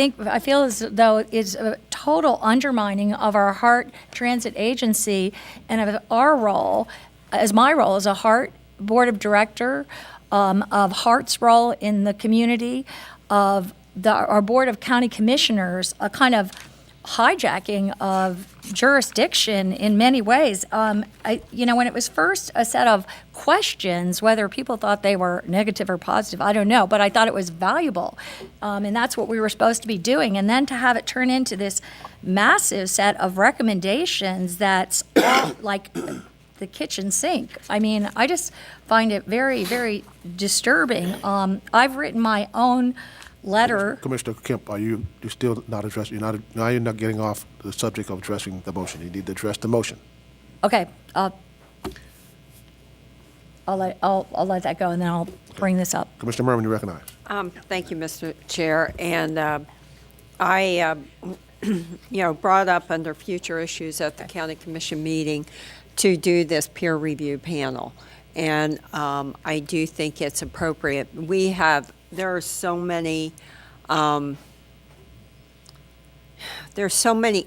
feel as though it's a total undermining of our HART Transit Agency and of our role, as my role as a HART Board of Director, of HART's role in the community, of our Board of County Commissioners, a kind of hijacking of jurisdiction in many ways. When it was first a set of questions, whether people thought they were negative or positive, I don't know, but I thought it was valuable. And that's what we were supposed to be doing. And then to have it turn into this massive set of recommendations that's all like the kitchen sink. I just find it very, very disturbing. I've written my own letter. Commissioner Kemp, you're still not addressing, now you're not getting off the subject of addressing the motion. You need to address the motion. Okay, I'll let that go, and then I'll bring this up. Commissioner Merman, you recognize. Thank you, Mr. Chair. And I, brought up under future issues at the County Commission meeting to do this peer review panel. And I do think it's appropriate. There are so many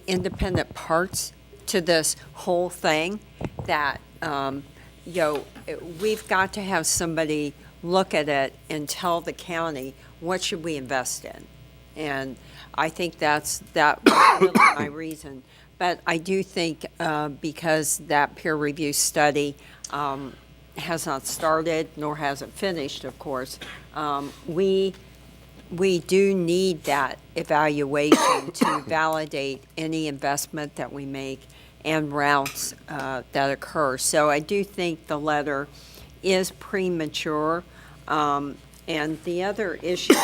independent parts to this whole thing that we've got to have somebody look at it and tell the county what should we invest in. And I think that was really my reason. But I do think because that peer review study has not started, nor has it finished, of course, we do need that evaluation to validate any investment that we make and routes that occur. So I do think the letter is premature. And the other issues,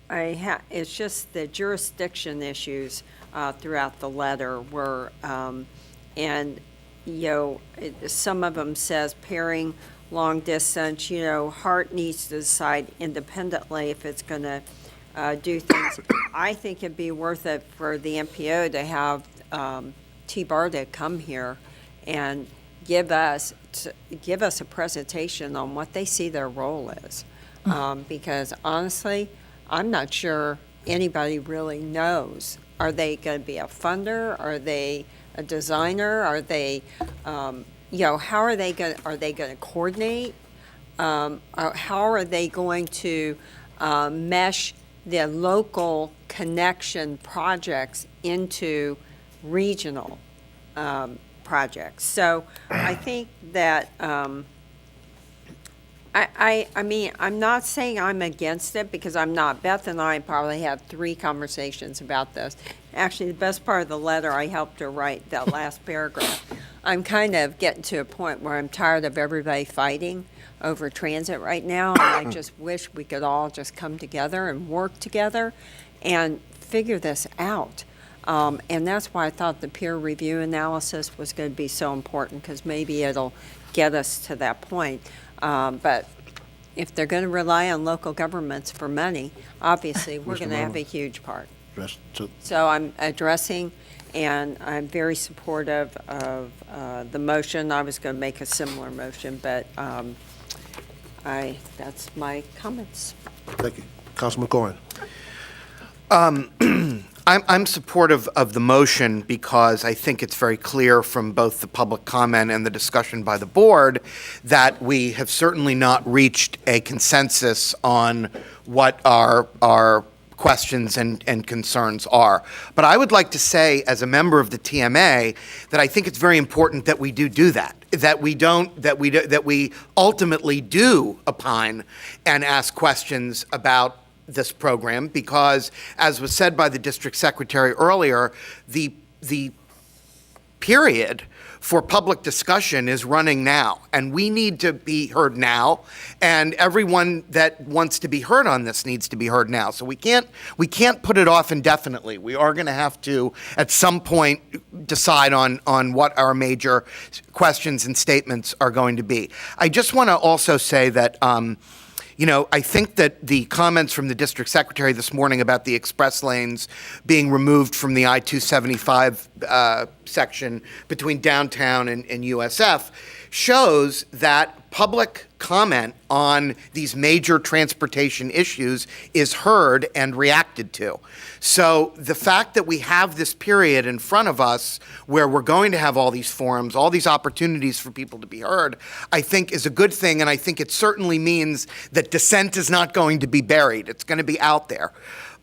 it's just the jurisdiction issues throughout the letter were, some of them says pairing long distance, HART needs to decide independently if it's going to do things. I think it'd be worth it for the MPO to have T-Bar to come here and give us a presentation on what they see their role is. Because honestly, I'm not sure anybody really knows. Are they going to be a funder? Are they a designer? Are they, how are they going to coordinate? How are they going to mesh the local connection projects into regional projects? So I think that, I'm not saying I'm against it because I'm not. Beth and I probably had 3 conversations about this. Actually, the best part of the letter, I helped her write that last paragraph. I'm kind of getting to a point where I'm tired of everybody fighting over transit right now, and I just wish we could all just come together and work together and figure this out. And that's why I thought the peer review analysis was going to be so important, because maybe it'll get us to that point. But if they're going to rely on local governments for money, obviously we're going to have a huge part. So I'm addressing, and I'm very supportive of the motion. I was going to make a similar motion, but that's my comments. Thank you. Councilman Cohen. I'm supportive of the motion because I think it's very clear from both the public comment and the discussion by the board that we have certainly not reached a consensus on what our questions and concerns are. But I would like to say, as a member of the TMA, that I think it's very important that we do that. That we ultimately do opine and ask questions about this program because, as was said by the district secretary earlier, the period for public discussion is running now, and we need to be heard now, and everyone that wants to be heard on this needs to be heard now. So we can't put it off indefinitely. We are going to have to, at some point, decide on what our major questions and statements are going to be. I just want to also say that I think that the comments from the district secretary this morning about the express lanes being removed from the I-275 section between downtown and USF shows that public comment on these major transportation issues is heard and reacted to. So the fact that we have this period in front of us where we're going to have all these forums, all these opportunities for people to be heard, I think is a good thing, and I think it certainly means that dissent is not going to be buried. It's going to be out there.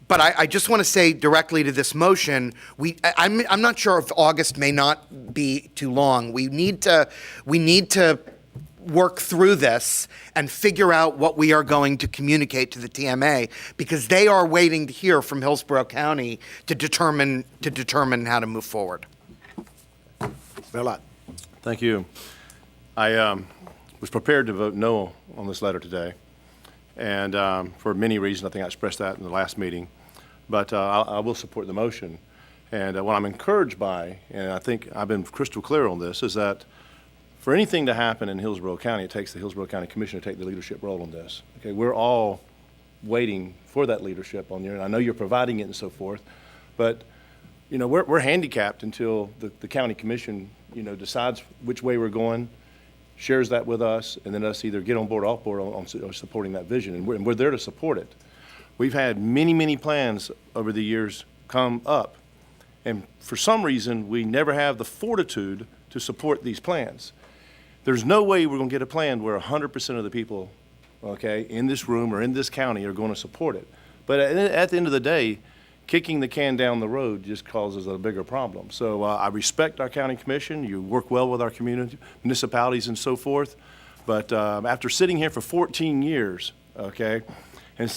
But I just want to say directly to this motion, I'm not sure if August may not be too long. We need to work through this and figure out what we are going to communicate to the TMA, because they are waiting to hear from Hillsborough County to determine how to move forward. Mayor Lott. Thank you. I was prepared to vote no on this letter today, and for many reasons. I think I expressed that in the last meeting, but I will support the motion. And what I'm encouraged by, and I think I've been crystal clear on this, is that for anything to happen in Hillsborough County, it takes the Hillsborough County Commission to take the leadership role on this. Okay, we're all waiting for that leadership on you, and I know you're providing it and so forth, but we're handicapped until the county commission decides which way we're going, shares that with us, and then us either get on board or off board on supporting that vision, and we're there to support it. We've had many plans over the years come up, and for some reason we never have the fortitude to support these plans. There's no way we're going to get a plan where 100% of the people, okay, in this room or in this county are going to support it. But at the end of the day, kicking the can down the road just causes a bigger problem. So I respect our county commission. You work well with our community, municipalities and so forth. But after sitting here for 14 years, okay, and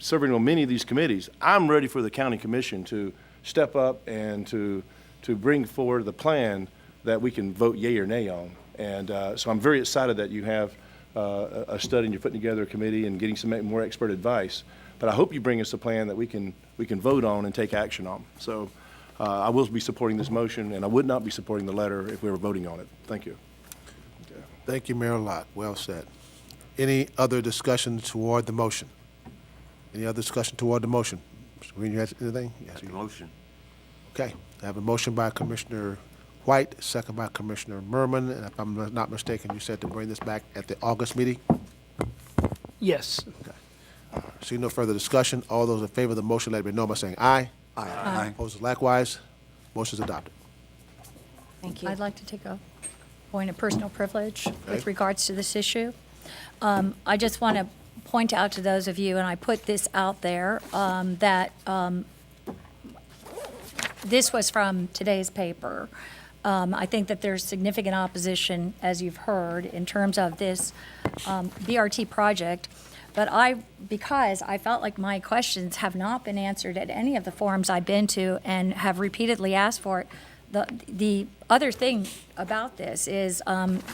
serving on many of these committees, I'm ready for the county commission to step up and to bring forward the plan that we can vote yea or nay on. And so I'm very excited that you have a study and you're putting together a committee and getting some more expert advice. But I hope you bring us a plan that we can vote on and take action on. So I will be supporting this motion, and I would not be supporting the letter if we were voting on it. Thank you. Thank you, Mayor Lott. Well said. Any other discussion toward the motion? Any other discussion toward the motion? Mr. Green, you have anything? Yes, Motion. Okay. I have a motion by Commissioner White, second by Commissioner Merman, and if I'm not mistaken, you said to bring this back at the August meeting? Yes. See no further discussion. All those in favor of the motion, let it be known by saying aye. Aye. Opposed, likewise. Motion is adopted. Thank you. I'd like to take a point of personal privilege with regards to this issue. I just want to point out to those of you, and I put this out there, that this was from today's paper. I think that there's significant opposition, as you've heard, in terms of this BRT project. But because I felt like my questions have not been answered at any of the forums I've been to and have repeatedly asked for it. The other thing about this is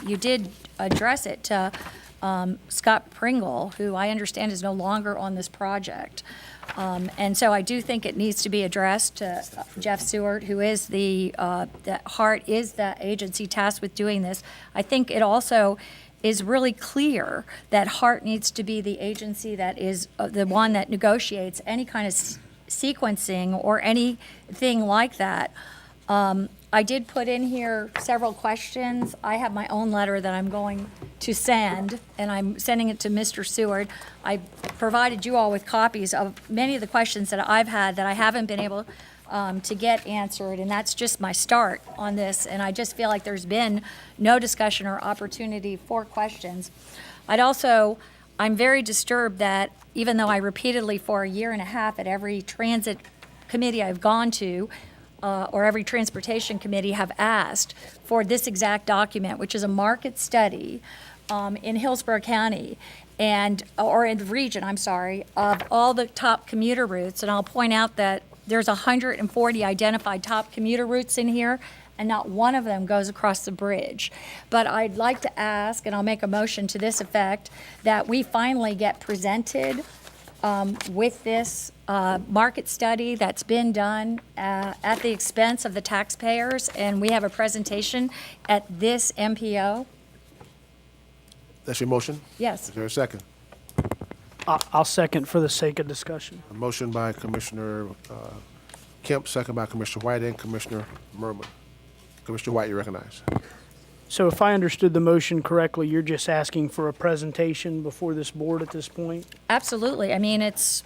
you did address it to Scott Pringle, who I understand is no longer on this project. And so I do think it needs to be addressed to Jeff Seward, who is that HART is the agency tasked with doing this. I think it also is really clear that HART needs to be the agency that is the one that negotiates any kind of sequencing or anything like that. I did put in here several questions. I have my own letter that I'm going to send, and I'm sending it to Mr. Seward. I provided you all with copies of many of the questions that I've had that I haven't been able to get answered, and that's just my start on this, and I just feel like there's been no discussion or opportunity for questions. I'm very disturbed that even though I repeatedly for a year and a half at every transit committee I've gone to, or every transportation committee have asked for this exact document, which is a market study in Hillsborough County or in the region, I'm sorry, of all the top commuter routes. And I'll point out that there's 140 identified top commuter routes in here, and not one of them goes across the bridge. But I'd like to ask, and I'll make a motion to this effect, that we finally get presented with this market study that's been done at the expense of the taxpayers, and we have a presentation at this MPO. That's your motion? Yes. Is there a second? I'll second for the sake of discussion. A motion by Commissioner Kemp, second by Commissioner White and Commissioner Merman. Commissioner White, you recognize. So if I understood the motion correctly, you're just asking for a presentation before this board at this point? Absolutely. I mean, it's,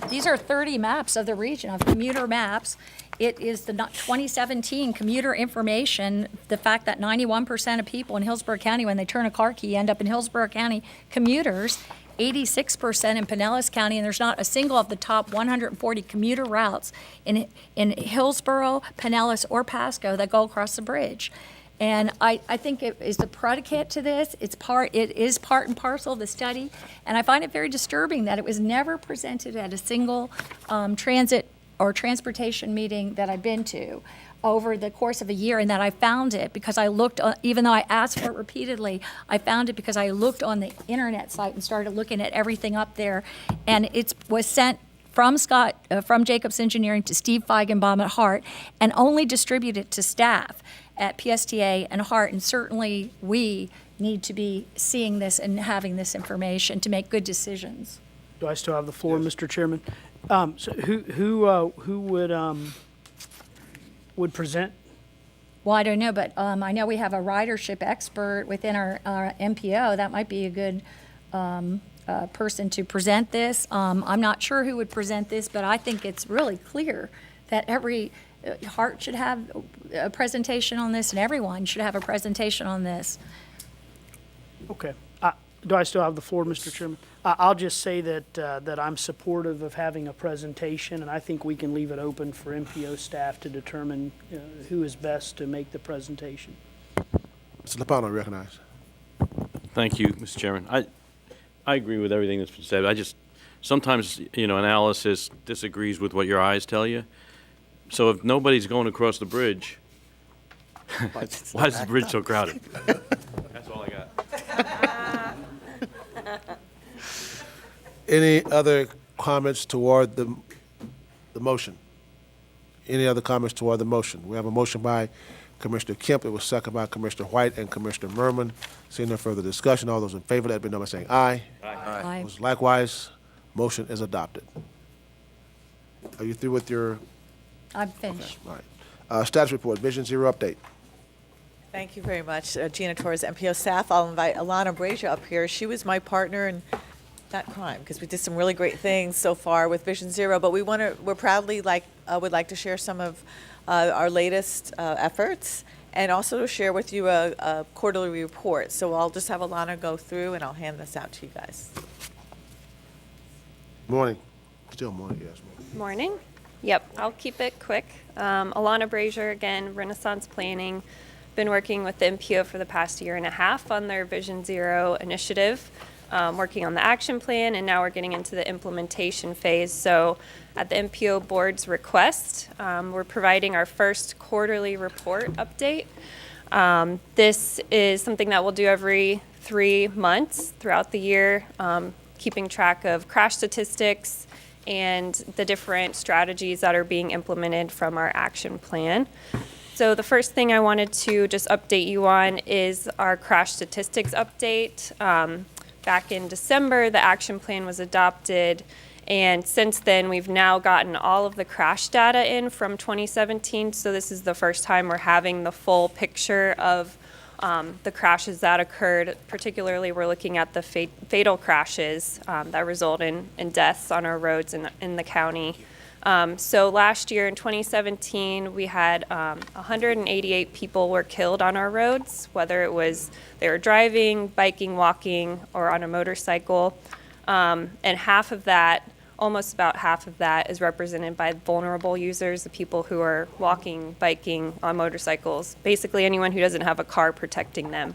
these are 30 maps of the region, of commuter maps. It is the 2017 commuter information, the fact that 91% of people in Hillsborough County, when they turn a car key, end up in Hillsborough County commuters, 86% in Pinellas County, and there's not a single of the top 140 commuter routes in Hillsborough, Pinellas, or Pasco that go across the bridge. And I think it is the predicate to this. It is part and parcel of the study. And I find it very disturbing that it was never presented at a single transit or transportation meeting that I've been to over the course of a year, and that I found it because I looked, even though I asked for it repeatedly, I found it because I looked on the internet site and started looking at everything up there. And it was sent from from Jacobs Engineering to Steve Feigenbaum at Hart, and only distributed to staff at PSTA and Hart. And certainly we need to be seeing this and having this information to make good decisions. Do I still have the floor, Mr. Chairman? So who would present? Well, I don't know, but I know we have a ridership expert within our MPO. That might be a good person to present this. I'm not sure who would present this, but I think it's really clear that every Hart should have a presentation on this, and everyone should have a presentation on this. Okay. Do I still have the floor, Mr. Chairman? I'll just say that I'm supportive of having a presentation, and I think we can leave it open for MPO staff to determine who is best to make the presentation. Mr. Lopano, recognize. Thank you, Mr. Chairman. I agree with everything that's been said. I just, sometimes, analysis disagrees with what your eyes tell you. So if nobody's going across the bridge, why is the bridge so crowded? That's all I got. Any other comments toward the motion? Any other comments toward the motion? We have a motion by Commissioner Kemp. It was seconded by Commissioner White and Commissioner Merman. Seeing no further discussion, all those in favor, let me know by saying aye. Aye. Those likewise, motion is adopted. Are you through with your? I'm finished. All right. Status report, Vision Zero update. Thank you very much, Gina Torres, MPO staff. I'll invite Alana Brazier up here. She was my partner in that crime because we did some really great things so far with Vision Zero. But we're proudly would like to share some of our latest efforts, and also share with you a quarterly report. So I'll just have Alana go through, and I'll hand this out to you guys. Morning. Still morning, yes. Morning. Yep, I'll keep it quick. Alana Brazier, again, Renaissance Planning. Been working with the MPO for the past year and a half on their Vision Zero initiative, working on the action plan, and now we're getting into the implementation phase. So at the MPO board's request, we're providing our first quarterly report update. This is something that we'll do every 3 months throughout the year, keeping track of crash statistics and the different strategies that are being implemented from our action plan. So the first thing I wanted to just update you on is our crash statistics update. Back in December, the action plan was adopted, and since then we've now gotten all of the crash data in from 2017. So this is the first time we're having the full picture of the crashes that occurred. Particularly, we're looking at the fatal crashes that result in deaths on our roads in the county. So last year in 2017, we had 188 people were killed on our roads, whether it was they were driving, biking, walking, or on a motorcycle. And half of that, almost about half of that, is represented by vulnerable users, the people who are walking, biking, on motorcycles, basically anyone who doesn't have a car protecting them.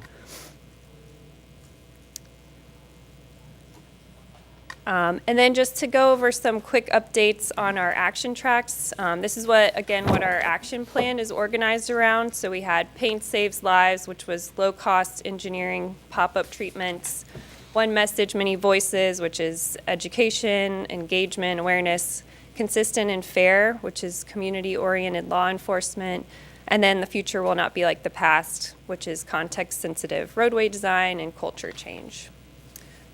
And then just to go over some quick updates on our action tracks. This is what our action plan is organized around. So we had Paint Saves Lives, which was low-cost engineering pop-up treatments. One Message, Many Voices, which is education, engagement, awareness. Consistent and Fair, which is community-oriented law enforcement. And then The Future Will Not Be Like the Past, which is context-sensitive roadway design and culture change.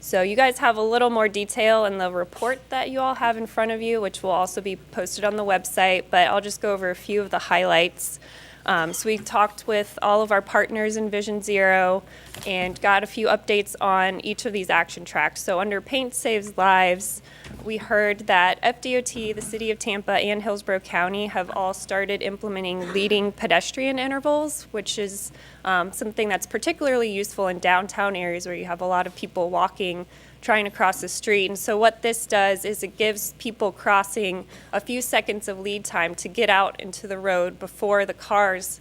So you guys have a little more detail in the report that you all have in front of you, which will also be posted on the website, but I'll just go over a few of the highlights. So we talked with all of our partners in Vision Zero and got a few updates on each of these action tracks. So under Paint Saves Lives, we heard that FDOT, the City of Tampa, and Hillsborough County have all started implementing leading pedestrian intervals, which is something that's particularly useful in downtown areas where you have a lot of people walking, trying to cross the street. And so what this does is it gives people crossing a few seconds of lead time to get out into the road before the cars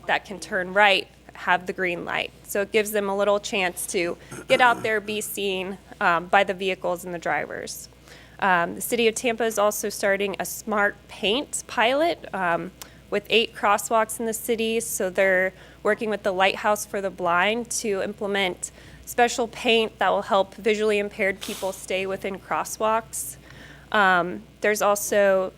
that can turn right have the green light. So it gives them a little chance to get out there, be seen by the vehicles and the drivers. The City of Tampa is also starting a smart paint pilot with 8 crosswalks in the city. So they're working with the Lighthouse for the Blind to implement special paint that will help visually impaired people stay within crosswalks. There's also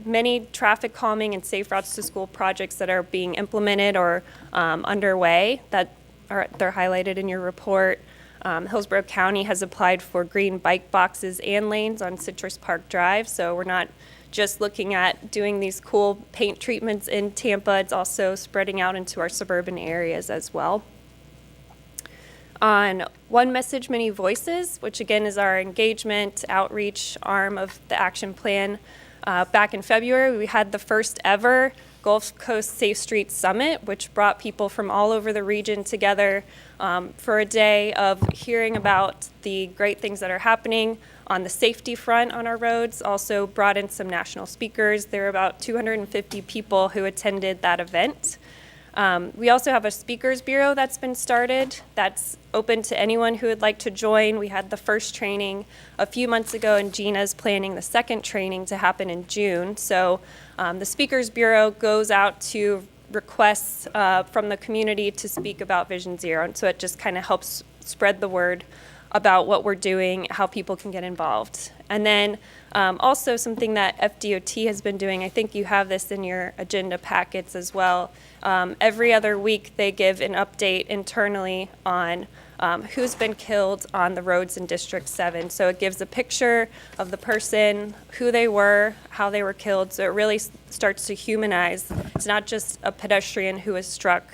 many traffic calming and safe routes to school projects that are being implemented or underway they're highlighted in your report. Hillsborough County has applied for green bike boxes and lanes on Citrus Park Drive, so we're not just looking at doing these cool paint treatments in Tampa, it's also spreading out into our suburban areas as well. On One Message, Many Voices, which again is our engagement outreach arm of the action plan. Back in February, we had the first ever Gulf Coast Safe Streets Summit, which brought people from all over the region together for a day of hearing about the great things that are happening on the safety front on our roads. Also brought in some national speakers. There were about 250 people who attended that event. We also have a speakers bureau that's been started that's open to anyone who would like to join. We had the first training a few months ago, and Gina's planning the second training to happen in June. So the speakers bureau goes out to requests from the community to speak about Vision Zero. And so it just kind of helps spread the word about what we're doing, how people can get involved. And then also something that FDOT has been doing, I think you have this in your agenda packets as well. Every other week they give an update internally on who's been killed on the roads in District 7. So it gives a picture of the person, who they were, how they were killed. So it really starts to humanize. It's not just a pedestrian who was struck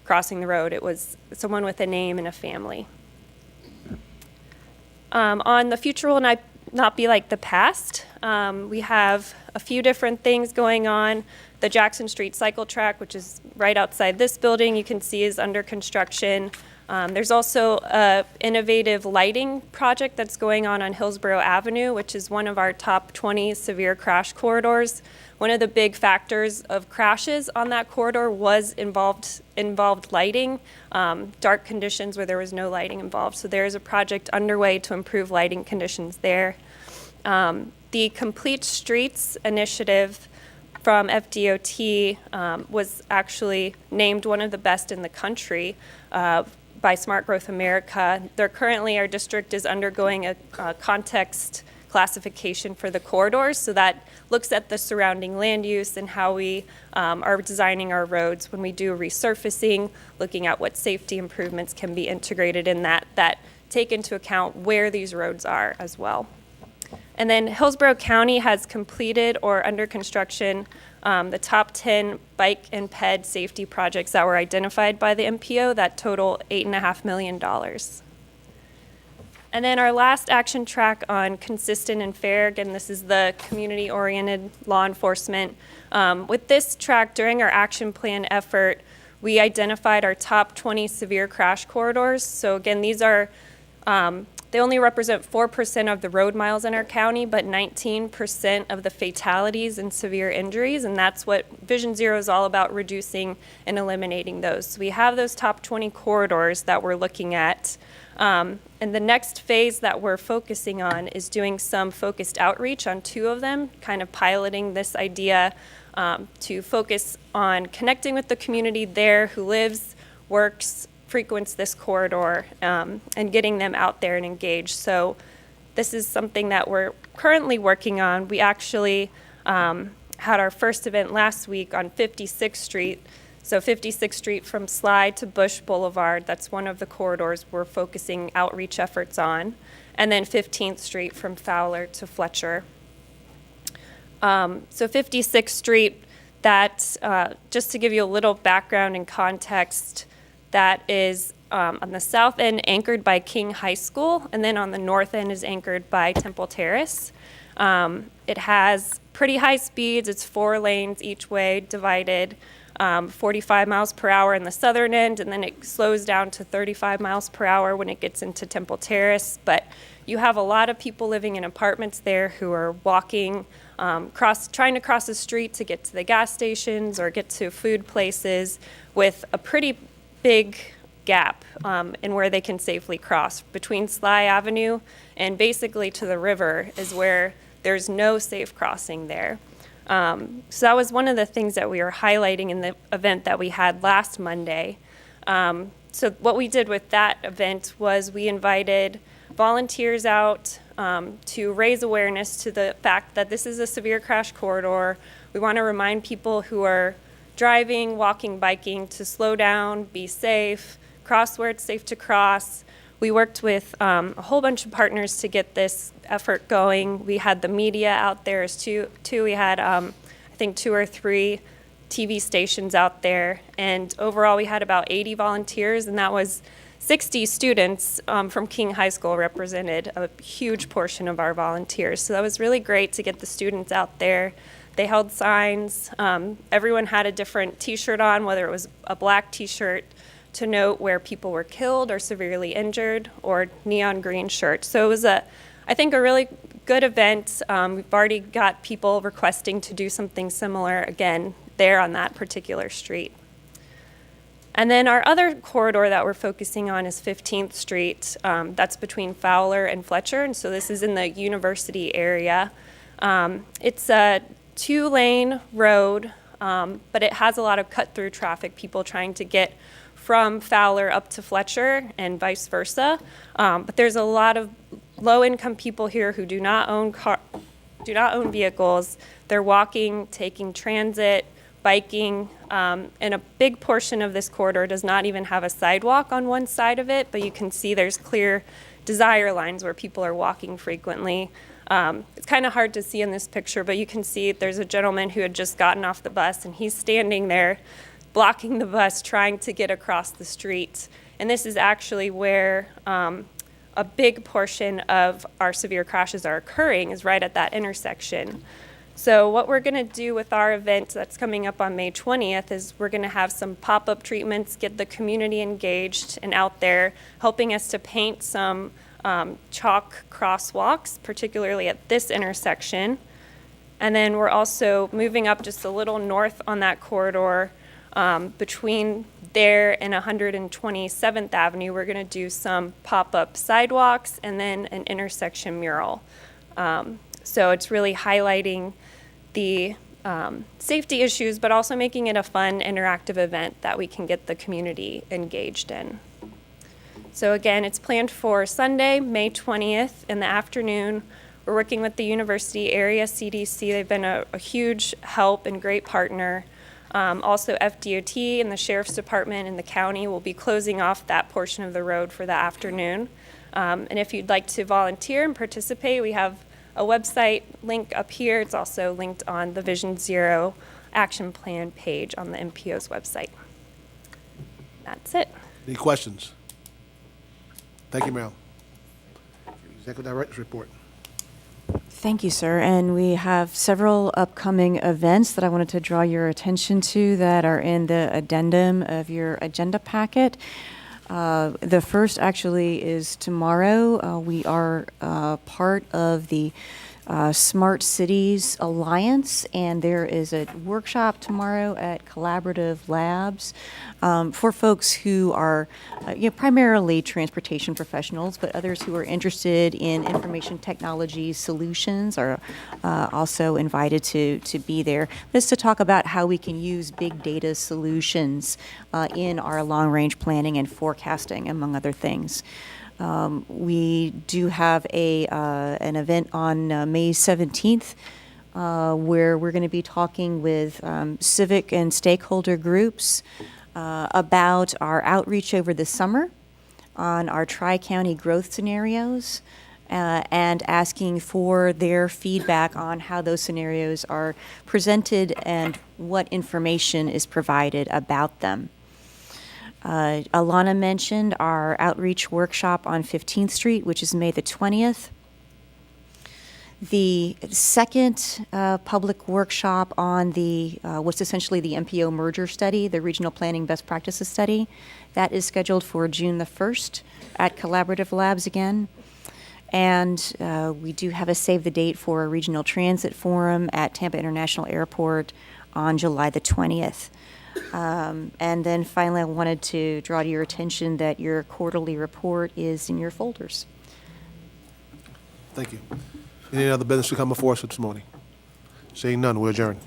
crossing the road. It was someone with a name and a family. On The Future Will Not Be Like the Past, we have a few different things going on. The Jackson Street Cycle Track, which is right outside this building, you can see is under construction. There's also an innovative lighting project that's going on Hillsborough Avenue, which is one of our top 20 severe crash corridors. One of the big factors of crashes on that corridor was involved lighting, dark conditions where there was no lighting involved. So there is a project underway to improve lighting conditions there. The Complete Streets initiative from FDOT was actually named one of the best in the country by Smart Growth America. Our district is undergoing a context classification for the corridors, so that looks at the surrounding land use and how we are designing our roads when we do resurfacing, looking at what safety improvements can be integrated in that take into account where these roads are as well. And then Hillsborough County has completed or under construction the top 10 bike and ped safety projects that were identified by the MPO that total $8.5 million. And then our last action track on Consistent and Fair, again, this is the community-oriented law enforcement. With this track, during our action plan effort, we identified our top 20 severe crash corridors. So again, these are They only represent 4% of the road miles in our county, but 19% of the fatalities and severe injuries, and that's what Vision Zero is all about, reducing and eliminating those. So we have those top 20 corridors that we're looking at. And the next phase that we're focusing on is doing some focused outreach on 2 of them, kind of piloting this idea to focus on connecting with the community there who lives, works, frequents this corridor, and getting them out there and engaged. So this is something that we're currently working on. We actually had our first event last week on 56th Street. So 56th Street from Sly to Bush Boulevard, that's one of the corridors we're focusing outreach efforts on. And then 15th Street from Fowler to Fletcher. So 56th Street, that, just to give you a little background and context, that is on the south end anchored by King High School, and then on the north end is anchored by Temple Terrace. It has pretty high speeds. It's 4 lanes each way, divided 45 miles per hour in the southern end, and then it slows down to 35 miles per hour when it gets into Temple Terrace. But you have a lot of people living in apartments there who are walking, trying to cross the street to get to the gas stations or get to food places, with a pretty big gap in where they can safely cross. Between Sly Avenue and basically to the river is where there's no safe crossing there. So that was one of the things that we were highlighting in the event that we had last Monday. So what we did with that event was we invited volunteers out to raise awareness to the fact that this is a severe crash corridor. We want to remind people who are driving, walking, biking to slow down, be safe, cross where it's safe to cross. We worked with a whole bunch of partners to get this effort going. We had the media out there as too. We had, I think, 2 or 3 TV stations out there. And overall, we had about 80 volunteers, and that was 60 students from King High School represented a huge portion of our volunteers. So that was really great to get the students out there. They held signs. Everyone had a different T-shirt on, whether it was a black T-shirt to note where people were killed or severely injured, or neon green shirt. So it was, I think, a really good event. We've already got people requesting to do something similar again there on that particular street. And then our other corridor that we're focusing on is 15th Street. That's between Fowler and Fletcher, and so this is in the university area. It's a 2-lane road, but it has a lot of cut-through traffic, people trying to get from Fowler up to Fletcher and vice versa. But there's a lot of low-income people here who do not own vehicles. They're walking, taking transit, biking, and a big portion of this corridor does not even have a sidewalk on one side of it, but you can see there's clear desire lines where people are walking frequently. It's kind of hard to see in this picture, but you can see there's a gentleman who had just gotten off the bus, and he's standing there blocking the bus, trying to get across the street. And this is actually where a big portion of our severe crashes are occurring, is right at that intersection. So what we're going to do with our event that's coming up on May 20th is we're going to have some pop-up treatments, get the community engaged and out there, helping us to paint some chalk crosswalks, particularly at this intersection. And then we're also moving up just a little north on that corridor between there and 127th Avenue. We're going to do some pop-up sidewalks and then an intersection mural. So it's really highlighting the safety issues, but also making it a fun, interactive event that we can get the community engaged in. So again, it's planned for Sunday, May 20th in the afternoon. We're working with the University Area CDC. They've been a huge help and great partner. Also, FDOT and the Sheriff's Department and the county will be closing off that portion of the road for the afternoon. And if you'd like to volunteer and participate, we have a website link up here. It's also linked on the Vision Zero Action Plan page on the MPO's website. That's it. Any questions? Thank you, Meryl. Executive Director's report. Thank you, sir. And we have several upcoming events that I wanted to draw your attention to that are in the addendum of your agenda packet. The first actually is tomorrow. We are part of the Smart Cities Alliance, and there is a workshop tomorrow at Collaborative Labs for folks who are primarily transportation professionals, but others who are interested in information technology solutions are also invited to be there. This is to talk about how we can use big data solutions in our long-range planning and forecasting, among other things. We do have an event on May 17th where we're going to be talking with civic and stakeholder groups about our outreach over the summer on our tri-county growth scenarios and asking for their feedback on how those scenarios are presented and what information is provided about them. Alana mentioned our outreach workshop on 15th Street, which is May the 20th. The second public workshop on the what's essentially the MPO merger study, the Regional Planning Best Practices Study, that is scheduled for June the 1st at Collaborative Labs again. And we do have a save the date for a regional transit forum at Tampa International Airport on July the 20th. And then finally, I wanted to draw to your attention that your quarterly report is in your folders. Thank you. Any other business to come before us this morning? Seeing none, we're adjourned.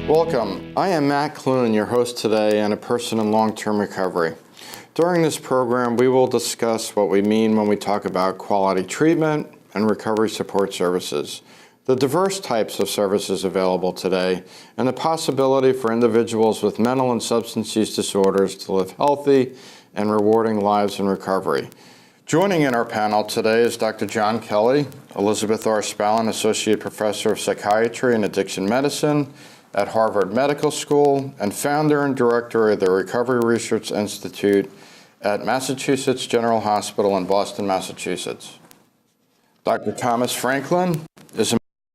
Welcome. I am Matt Clune, your host today and a person in long-term recovery. During this program, we will discuss what we mean when we talk about quality treatment and recovery support services, the diverse types of services available today, and the possibility for individuals with mental and substance use disorders to live healthy and rewarding lives in recovery. Joining in our panel today is Dr. John Kelly, Elizabeth R. Spallon, Associate Professor of Psychiatry and Addiction Medicine at Harvard Medical School and founder and director of the Recovery Research Institute at Massachusetts General Hospital in Boston, Massachusetts. Dr. Thomas Franklin is a